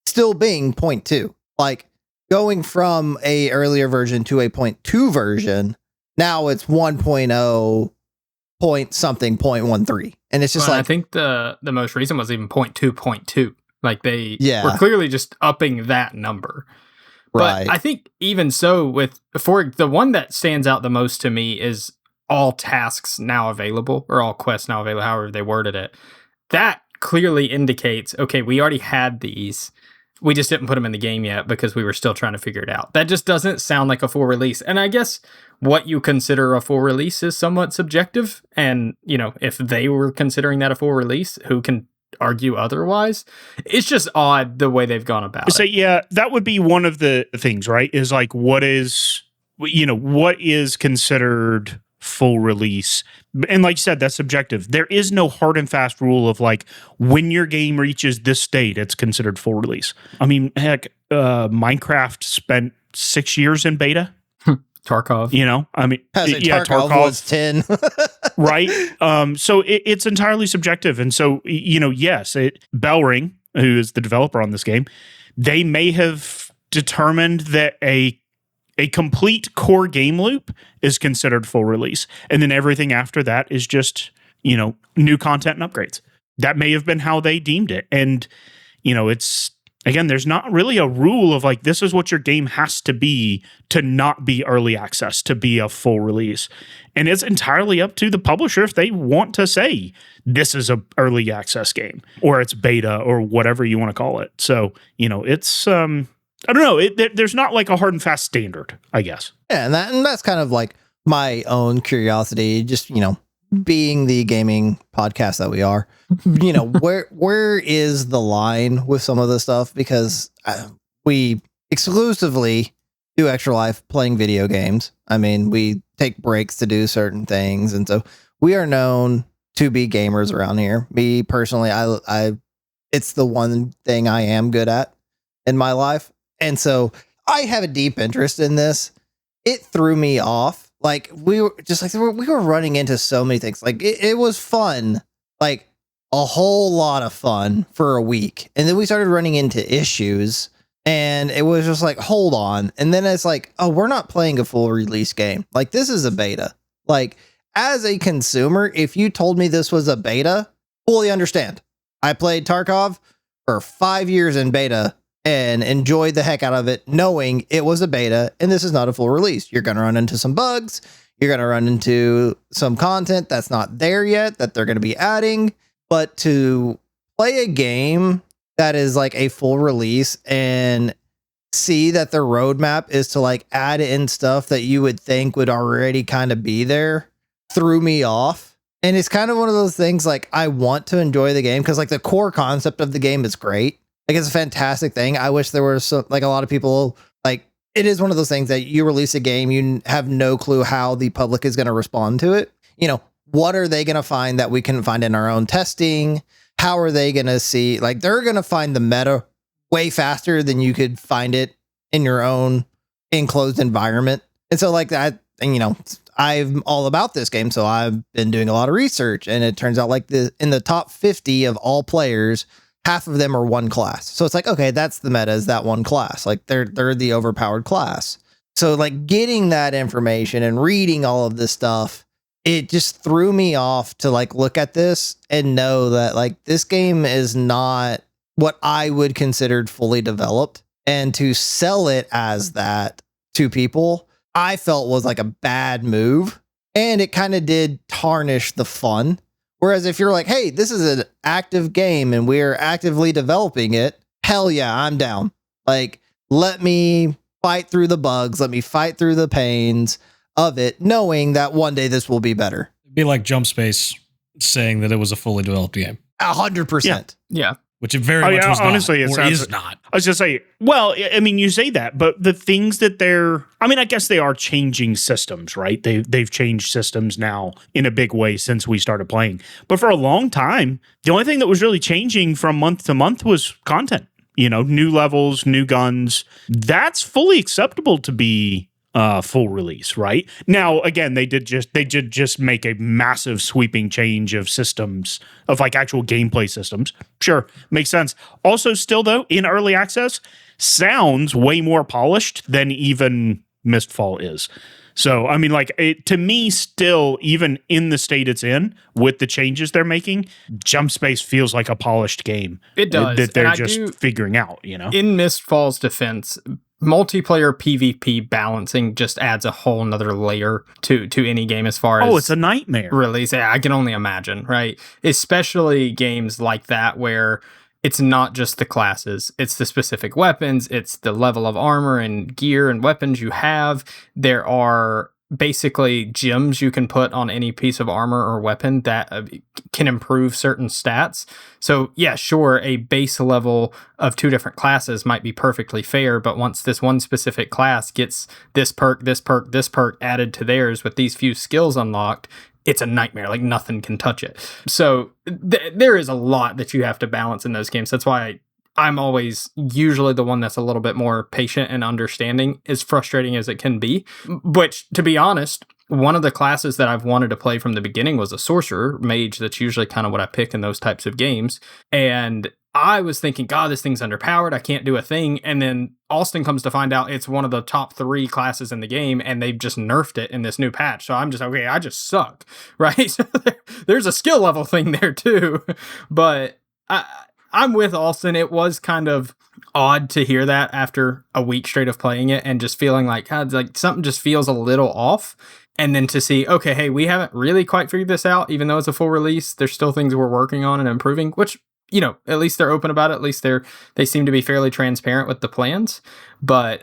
still being 0.2. Like going from a earlier version to a 0.2 version. Now it's 1.0 point something 0.13. And it's just I think the most recent was even 0.2.2. Like they Yeah. were clearly just upping that number. right. But I think even so, for the one that stands out the most to me is all tasks now available, or all quests now available, however they worded it. That clearly indicates, okay, we already had these. We just didn't put them in the game yet because we were still trying to figure it out. That just doesn't sound like a full release. And I guess what you consider a full release is somewhat subjective. And, if they were considering that a full release, who can argue otherwise? It's just odd the way they've gone about So it. yeah, that would be one of the things, right? Is like what is considered full release. And like you said, that's subjective. There is no hard and fast rule of like when your game reaches this state, it's considered full release. I mean, heck, Minecraft spent 6 years in beta. Tarkov. Tarkov was 10. Right? So it's entirely subjective. And so, yes, Bellring, who is the developer on this game, they may have determined that a complete core game loop is considered full release. And then everything after that is just, new content and upgrades. That may have been how they deemed it. And, it's, again, there's not really a rule of like, this is what your game has to be to not be early access, to be a full release. And it's entirely up to the publisher if they want to say this is a early access game or it's beta or whatever you want to call it. So, it's, I don't know. There's not like a hard and fast standard, I guess. Yeah, and that's kind of like my own curiosity, just, being the gaming podcast that we are, where is the line with some of this stuff? Because we exclusively do Extra Life playing video games. I mean, we take breaks to do certain things. And so we are known to be gamers around here. Me personally, I it's the one thing I am good at in my life. And so I have a deep interest in this. It threw me off. Like we were running into so many things. Like it was fun, like a whole lot of fun for a week. And then we started running into issues and it was just like, hold on. And then it's like, oh, we're not playing a full release game. Like this is a beta. Like as a consumer, if you told me this was a beta, fully understand. I played Tarkov for 5 years in beta and enjoyed the heck out of it, knowing it was a beta and this is not a full release. You're going to run into some bugs. You're going to run into some content that's not there yet that they're going to be adding. But to play a game that is like a full release and see that their roadmap is to like add in stuff that you would think would already kind of be there threw me off. And it's kind of one of those things like I want to enjoy the game because like the core concept of the game is great. Like it's a fantastic thing. I wish there were some, like a lot of people, like it is one of those things that you release a game, you have no clue how the public is going to respond to it. You know, what are they going to find that we couldn't find in our own testing? How are they going to see, like they're going to find the meta way faster than you could find it in your own enclosed environment. And so like that, and you know, I'm all about this game, so I've been doing a lot of research, and it turns out like in the top 50 of all players, half of them are one class. So it's like, okay, that's the meta, is that one class. Like they're the overpowered class. So like getting that information and reading all of this stuff, it just threw me off to like look at this and know that like this game is not what I would consider fully developed, and to sell it as that to people, I felt was like a bad move, and it kind of did tarnish the fun. Whereas if you're like, hey, this is an active game and we're actively developing it, hell yeah, I'm down. Like, let me fight through the bugs, let me fight through the pains of it, knowing that one day this will be better. It'd be like Jump Space saying that it was a fully developed game. 100%. Yeah. Which it very much was honestly, not, it or sounds is not. I was just saying, well, I mean, you say that, but the things that I guess they are changing systems, right? They've changed systems now in a big way since we started playing. But for a long time, the only thing that was really changing from month to month was content. You know, new levels, new guns. That's fully acceptable to be full release, right? Now, again, they did just make a massive sweeping change of systems, of like actual gameplay systems. Sure, makes sense. Also, still though, in early access, sounds way more polished than even Mistfall is. So, I mean, like, to me, still, even in the state it's in, with the changes they're making, Jump Space feels like a polished game. It does. That they're just figuring out, you know? In Mistfall's defense, multiplayer PvP balancing just adds a whole nother layer to any game as far as... Oh, it's a nightmare. Release. Yeah, I can only imagine, right? Especially games like that where it's not just the classes, it's the specific weapons, it's the level of armor and gear and weapons you have. There are basically gems you can put on any piece of armor or weapon that can improve certain stats. So yeah, sure, a base level of 2 different classes might be perfectly fair, but once this one specific class gets this perk, this perk, this perk added to theirs with these few skills unlocked, it's a nightmare. Like nothing can touch it. So there is a lot that you have to balance in those games. That's why I'm always usually the one that's a little bit more patient and understanding, as frustrating as it can be. Which, to be honest, one of the classes that I've wanted to play from the beginning was a sorcerer mage. That's usually kind of what I pick in those types of games. And I was thinking, God, this thing's underpowered. I can't do a thing. And then Austin comes to find out it's one of the top 3 classes in the game, and they've just nerfed it in this new patch. So I'm just, okay, I just suck, right? So there's a skill level thing there too. But I'm with Austin. It was kind of odd to hear that after a week straight of playing it and just feeling like, God, like something just feels a little off. And then to see, okay, hey, we haven't really quite figured this out, even though it's a full release. There's still things we're working on and improving, which, you know, at least they're open about it. At least they seem to be fairly transparent with the plans. But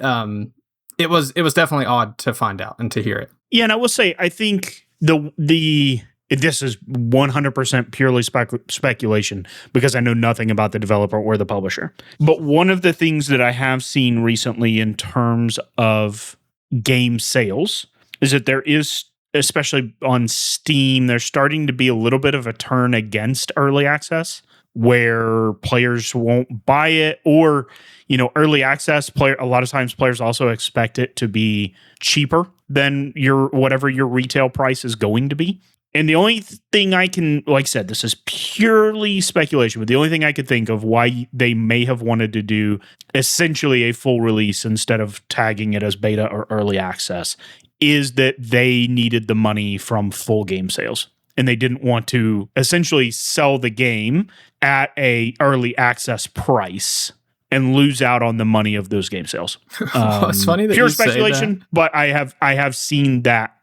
it was definitely odd to find out and to hear it. Yeah, and I will say, I think this is 100% purely speculation because I know nothing about the developer or the publisher. But one of the things that I have seen recently in terms of game sales is that there is, especially on Steam, there's starting to be a little bit of a turn against early access, where players won't buy it, or, you know, early access a lot of times players also expect it to be cheaper than whatever your retail price is going to be. And the only thing I can, like I said, this is purely speculation, but the only thing I could think of why they may have wanted to do essentially a full release instead of tagging it as beta or early access is that they needed the money from full game sales. And they didn't want to essentially sell the game at a early access price and lose out on the money of those game sales. It's funny that pure you speculation, say that. but I have seen that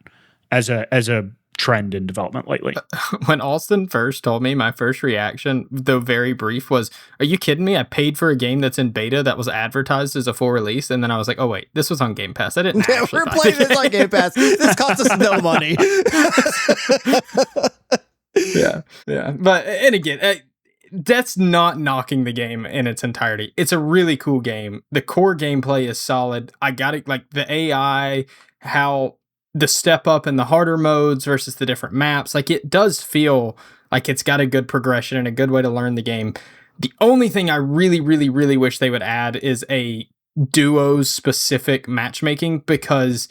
as a trend in development lately. When Austin first told me, my first reaction, though very brief, was, are you kidding me? I paid for a game that's in beta that was advertised as a full release, and then I was like, oh wait, this was on Game Pass. I didn't actually we're playing this on Game Pass. This cost us no money. Yeah. But and again, that's not knocking the game in its entirety. It's a really cool game. The core gameplay is solid. I got it, like the AI, how the step up in the harder modes versus the different maps. Like it does feel like it's got a good progression and a good way to learn the game. The only thing I really, really, really wish they would add is a duos specific matchmaking, because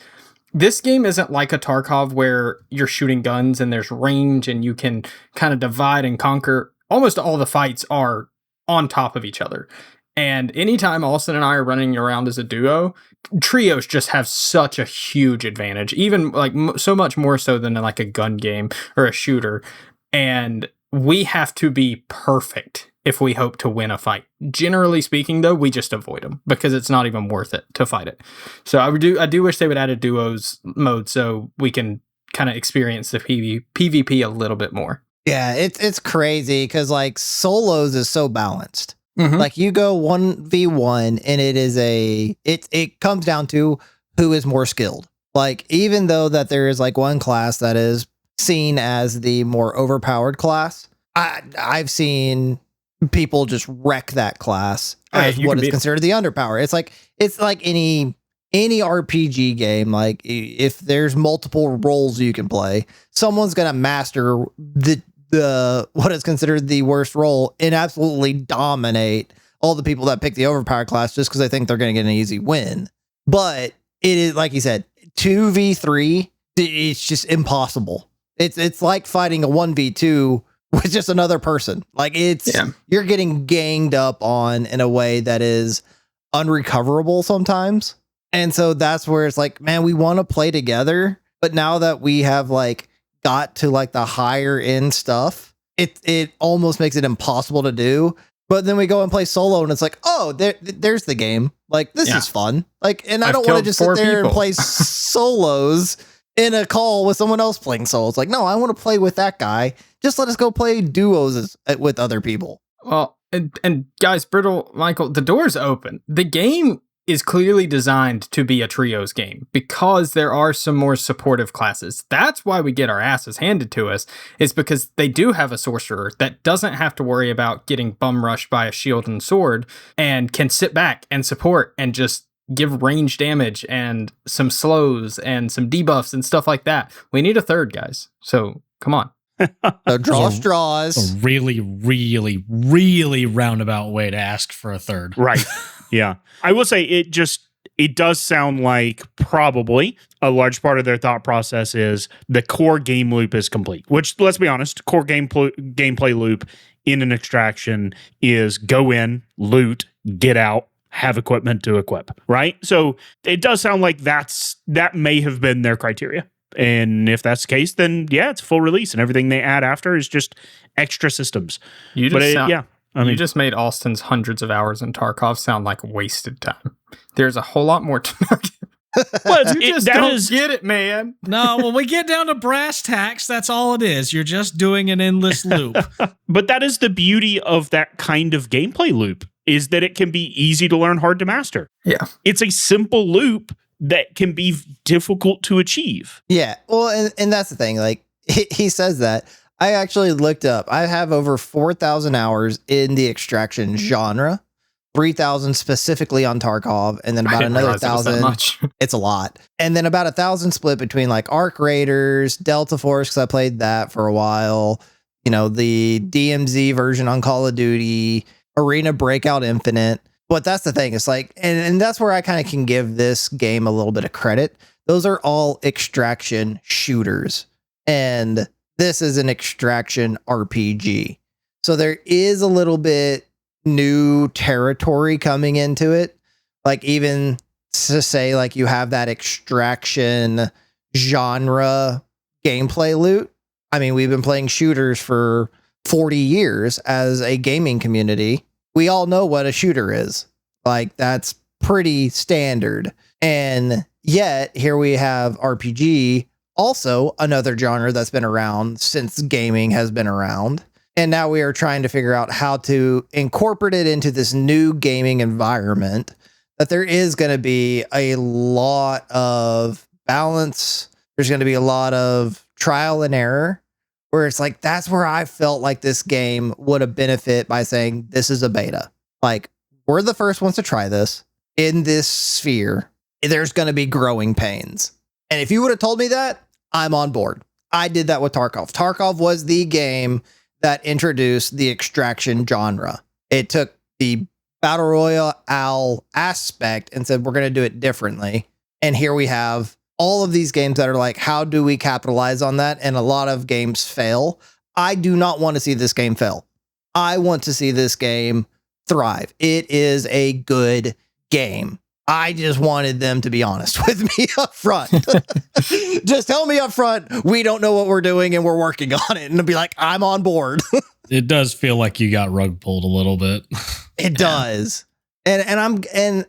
this game isn't like a Tarkov where you're shooting guns and there's range and you can kind of divide and conquer. Almost all the fights are on top of each other. And anytime Austin and I are running around as a duo, trios just have such a huge advantage, even like so much more so than like a gun game or a shooter. And we have to be perfect if we hope to win a fight. Generally speaking, though, we just avoid them because it's not even worth it to fight it. So I do wish they would add a duos mode so we can kind of experience the PvP a little bit more. Yeah, it's crazy because like solos is so balanced. Mhm. Like you go 1v1 and it comes down to who is more skilled. Like even though that there is like one class that is seen as the more overpowered class, I've seen people just wreck that class as what is considered the underpower. It's like any RPG game. Like if there's multiple roles you can play, someone's gonna master the what is considered the worst role and absolutely dominate all the people that pick the overpowered class just because they think they're going to get an easy win. But it is, like you said, 2v3, it's just impossible. It's like fighting a 1v2 with just another person. Like you're getting ganged up on in a way that is unrecoverable sometimes. And so that's where it's like, man, we want to play together. But now that we have like got to like the higher end stuff, it almost makes it impossible to do. But then we go and play solo and it's like, oh, there's the game. Like this is fun. Like, and I don't want to just sit there and play solos in a call with someone else playing solos. Like, no, I want to play with that guy. Just let us go play duos with other people. Well, and guys, Brittle, Michael, the door's open. The game is clearly designed to be a trios game because there are some more supportive classes. That's why we get our asses handed to us, is because they do have a sorcerer that doesn't have to worry about getting bum rushed by a shield and sword and can sit back and support and just give range damage and some slows and some debuffs and stuff like that. We need a third, guys. So come on. So draw straws. A really, really, really roundabout way to ask for a third. Right. Yeah. I will say it does sound like probably a large part of their thought process is the core game loop is complete, which, let's be honest, core gameplay loop in an extraction is go in, loot, get out, have equipment to equip, right? So it does sound like that may have been their criteria. And if that's the case, then yeah, it's full release and everything they add after is just extra systems. You just made Austin's hundreds of hours in Tarkov sound like wasted time. There's a whole lot more to Well, you just don't get it, man. No, when we get down to brass tacks, that's all it is. You're just doing an endless loop. But that is the beauty of that kind of gameplay loop, is that it can be easy to learn, hard to master. Yeah. It's a simple loop that can be difficult to achieve. Yeah. Well, and that's the thing. Like he says that. I actually looked up. I have over 4,000 hours in the extraction genre, 3,000 specifically on Tarkov, and then about another 1,000. It's a lot. And then about 1,000 split between like Arc Raiders, Delta Force, because I played that for a while. You know, the DMZ version on Call of Duty, Arena Breakout Infinite. But that's the thing. It's like, and that's where I kind of can give this game a little bit of credit. Those are all extraction shooters. And this is an extraction RPG. So there is a little bit new territory coming into it. Like even to say like you have that extraction genre gameplay loop. I mean, we've been playing shooters for 40 years as a gaming community. We all know what a shooter is. Like that's pretty standard. And yet here we have RPG, also another genre that's been around since gaming has been around. And now we are trying to figure out how to incorporate it into this new gaming environment, that there is going to be a lot of balance. There's going to be a lot of trial and error. where it's like, that's where I felt like this game would have benefit by saying, this is a beta. Like, we're the first ones to try this in this sphere. There's going to be growing pains. And if you would have told me that, I'm on board. I did that with Tarkov. Tarkov was the game that introduced the extraction genre. It took the Battle Royale aspect and said, we're going to do it differently. And here we have all of these games that are like, how do we capitalize on that? And a lot of games fail. I do not want to see this game fail. I want to see this game thrive. It is a good game. I just wanted them to be honest with me up front. Just tell me up front, we don't know what we're doing and we're working on it. And to be like, I'm on board. It does feel like you got rug pulled a little bit. It does. And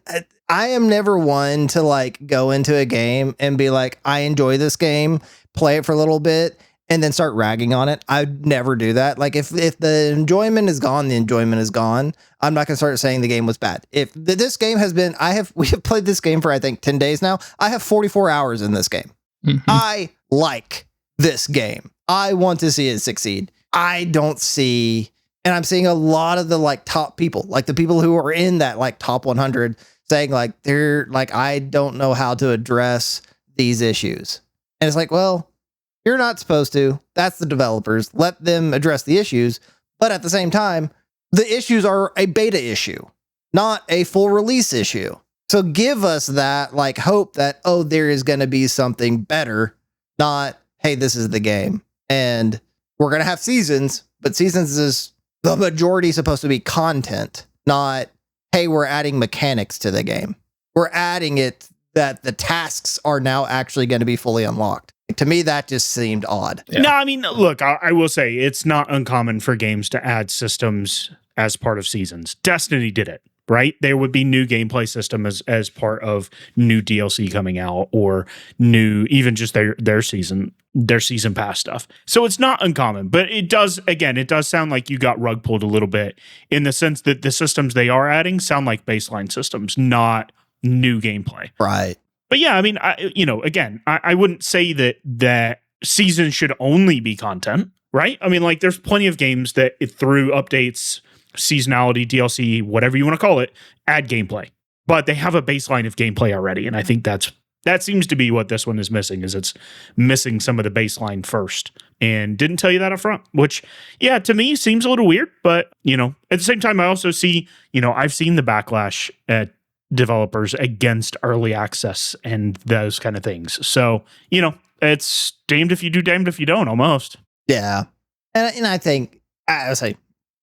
I am never one to like go into a game and be like, I enjoy this game, play it for a little bit, and then start ragging on it. I'd never do that. Like if the enjoyment is gone, the enjoyment is gone. I'm not going to start saying the game was bad. If this game has been, we have played this game for, I think 10 days now. I have 44 hours in this game. Mm-hmm. I like this game. I want to see it succeed. I don't see, and I'm seeing a lot of the like top people, like the people who are in that like top 100 saying like, they're like, I don't know how to address these issues. And it's like, well, you're not supposed to. That's the developers. Let them address the issues. But at the same time, the issues are a beta issue, not a full release issue. So give us that like hope that, oh, there is going to be something better, not, hey, this is the game. And we're going to have seasons, but seasons is the majority supposed to be content, not, hey, we're adding mechanics to the game. We're adding it that the tasks are now actually going to be fully unlocked. To me, that just seemed odd. Yeah. No, I mean, look, I will say it's not uncommon for games to add systems as part of seasons. Destiny did it, right? There would be new gameplay system as part of new DLC coming out or new, even just their season pass stuff. So it's not uncommon, but it does sound like you got rug pulled a little bit in the sense that the systems they are adding sound like baseline systems, not new gameplay. Right. But yeah, I mean, I wouldn't say that seasons should only be content, right? I mean, like there's plenty of games that through updates, seasonality, DLC, whatever you want to call it, add gameplay. But they have a baseline of gameplay already. And I think that seems to be what this one is missing, is it's missing some of the baseline first. And didn't tell you that up front, which, yeah, to me seems a little weird. But, at the same time, I also see, I've seen the backlash at developers against early access and those kind of things. So, it's damned if you do, damned if you don't, almost. Yeah. And I think, I say,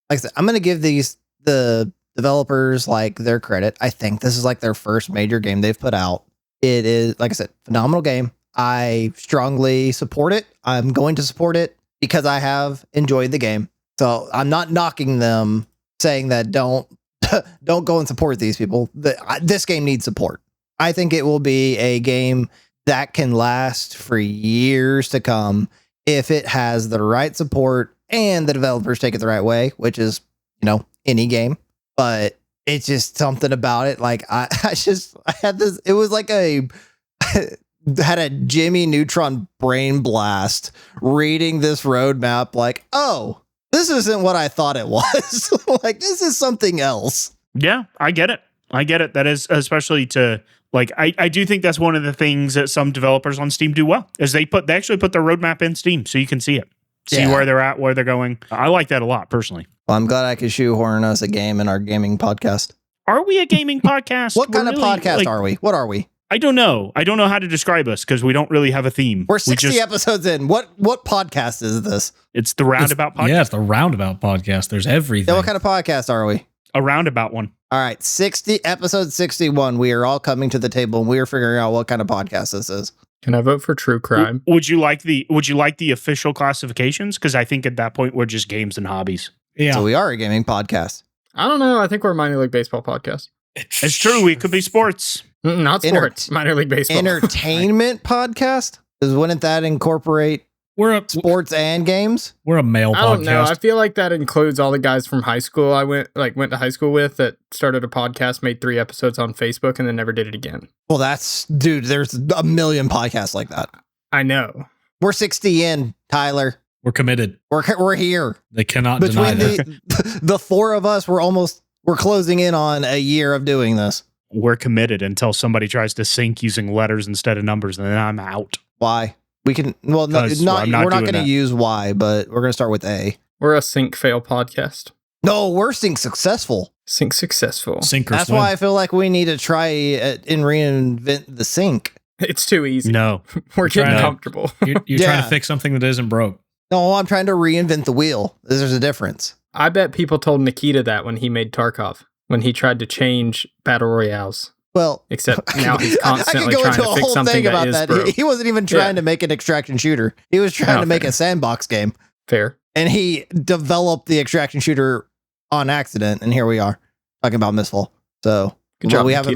like I said, I'm going to give the developers like their credit. I think this is like their first major game they've put out. It is, like I said, phenomenal game. I strongly support it. I'm going to support it because I have enjoyed the game. So I'm not knocking them, saying that don't go and support these people. This game needs support. I think it will be a game that can last for years to come if it has the right support and the developers take it the right way, which is, any game. But it's just something about it. Like I had this, it was like had a Jimmy Neutron brain blast reading this roadmap like, oh, this isn't what I thought it was. Like, this is something else. Yeah, I get it. That is especially to like, I do think that's one of the things that some developers on Steam do well is they actually put their roadmap in Steam so you can see it, see where they're at, where they're going. I like that a lot personally. Well, I'm glad I could shoehorn us a game in our gaming podcast. Are we a gaming podcast? What kind of podcast are we? What are we? I don't know. I don't know how to describe us because we don't really have a theme. We're 60 episodes in. What podcast is this? It's the Roundabout Podcast. Yeah, it's the Roundabout Podcast. There's everything. Yeah, what kind of podcast are we? A roundabout one. All right, episode 61. We are all coming to the table and we are figuring out what kind of podcast this is. Can I vote for true crime? Would you like the official classifications? Because I think at that point we're just games and hobbies. Yeah. So we are a gaming podcast. I don't know. I think we're a minor league baseball podcast. It's true. We could be sports. Not sports. Minor league baseball. Entertainment podcast? Because wouldn't that incorporate sports and games? We're a male podcast. I don't know. I feel like that includes all the guys from high school I went to high school with that started a podcast, made 3 episodes on Facebook, and then never did it again. Well, there's a million podcasts like that. I know. We're 60 in, Tyler. We're committed. We're here. They cannot deny Between that. the four of us, we're closing in on a year of doing this. We're committed until somebody tries to sync using letters instead of numbers, and then I'm out. Why? We can, well, no, 'Cause not, I'm not we're not doing going to that. use Y, but we're going to start with A. We're a sync fail podcast. No, we're seeing successful. Sync successful. Sink or That's swim. why I feel like we need to try and reinvent the sync. It's too easy. No. We're getting trying to- comfortable. You're trying Yeah. to fix something that isn't broke. No, I'm trying to reinvent the wheel. There's a difference. I bet people told Nikita that when he made Tarkov, when he tried to change battle royales. Well, Except now he's I constantly could go trying into to a fix whole something thing that about is that. broke. He wasn't even trying Yeah. to make an extraction shooter. He was trying Oh, to make fair. a sandbox game, Fair. and he developed the extraction shooter on accident. And here we are talking about Mistfall. So Good job, we Nikita.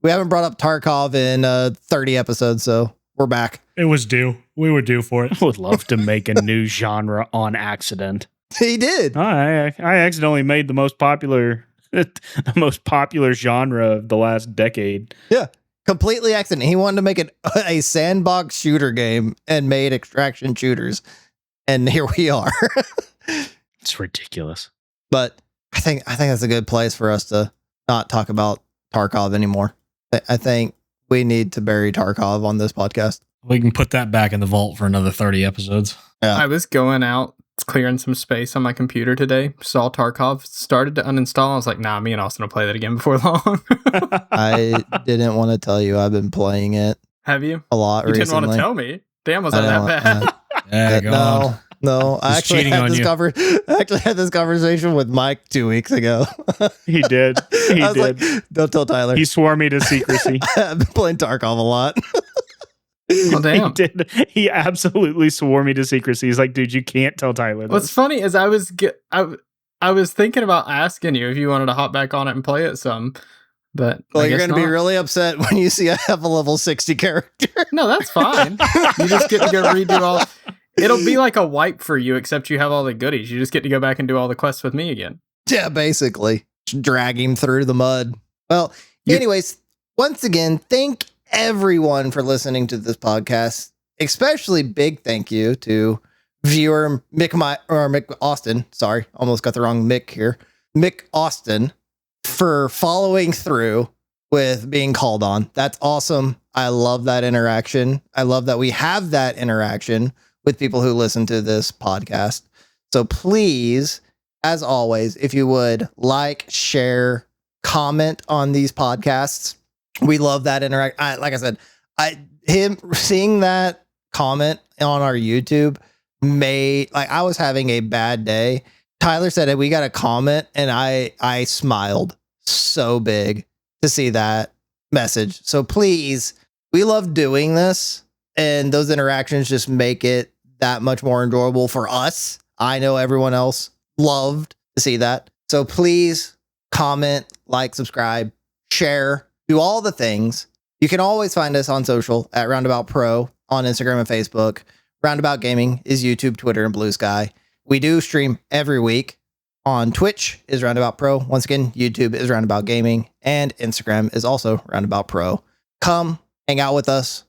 haven't brought up Tarkov in 30 episodes. So we're back. It was due. We were due for it. I would love to make a new genre on accident. He did. I accidentally made the most popular genre of the last decade. Completely accident. He wanted to make it a sandbox shooter game and made extraction shooters. And here we are. It's ridiculous. But I think that's a good place for us to not talk about Tarkov anymore. I think we need to bury Tarkov on this podcast. We can put that back in the vault for another 30 episodes. Yeah. I was going out, clearing some space on my computer today, saw Tarkov, started to uninstall. I was like, nah, me and Austin will play that again before long. I didn't want to tell you I've been playing it Have you? a lot You recently. didn't want to tell me. Damn, was I that know, bad? Yeah, go on. No. I He's actually cheating had on this you. I actually had this conversation with Mike 2 weeks ago. He did. He I was did. like, don't tell Tyler. He swore me to secrecy. I've been playing Tarkov a lot. Well, He damn. did. He absolutely swore me to secrecy. He's like, dude, you can't tell Tyler What's this. funny is I was thinking about asking you if you wanted to hop back on it and play it some, but Well, I you're guess going to be not. really upset when you see I have a level 60 character. No, that's fine. You just get to go redo all. It'll be like a wipe for you, except you have all the goodies. You just get to go back and do all the quests with me again. Yeah, basically. Just drag him through the mud. Well, You- anyways, once again, thank everyone for listening to this podcast. Especially big thank you to viewer Mick Austin. Sorry, almost got the wrong Mick here. Mick Austin for following through with being called on. That's awesome. I love that interaction. I love that we have that interaction with people who listen to this podcast. So please, as always, if you would like, share, comment on these podcasts. We love that interact. Like I said, him seeing that comment on our YouTube I was having a bad day. Tyler said, "Hey, we got a comment," and I smiled so big to see that message. So please, we love doing this, and those interactions just make it that much more enjoyable for us. I know everyone else loved to see that. So please comment, like, subscribe, share, do all the things. You can always find us on social at Roundabout Pro on Instagram and Facebook. Roundabout Gaming is YouTube, Twitter, and Blue Sky. We do stream every week. On Twitch is Roundabout Pro. Once again, YouTube is Roundabout Gaming, and Instagram is also Roundabout Pro. Come hang out with us,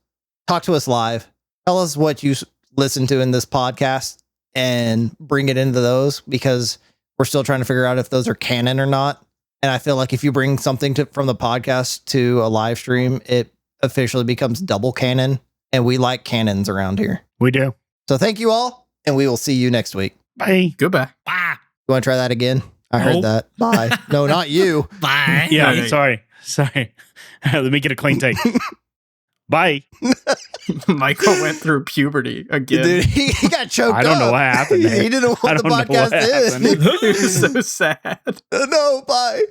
talk to us live, tell us what you listen to in this podcast, and bring it into those, because we're still trying to figure out if those are canon or not. And I feel like if you bring something from the podcast to a live stream, it officially becomes double canon, and we like canons around here. We do. So thank you all, and we will see you next week. Bye. Goodbye. Bye. You want to try that again? I heard Nope. that. Bye. No, not you. Bye. Yeah, No, no. sorry. Let me get a clean take. Bye. Michael went through puberty again. Dude, he got choked up. I don't know what happened there. He didn't I want the don't know what podcast happened. in. He was so sad. No, bye.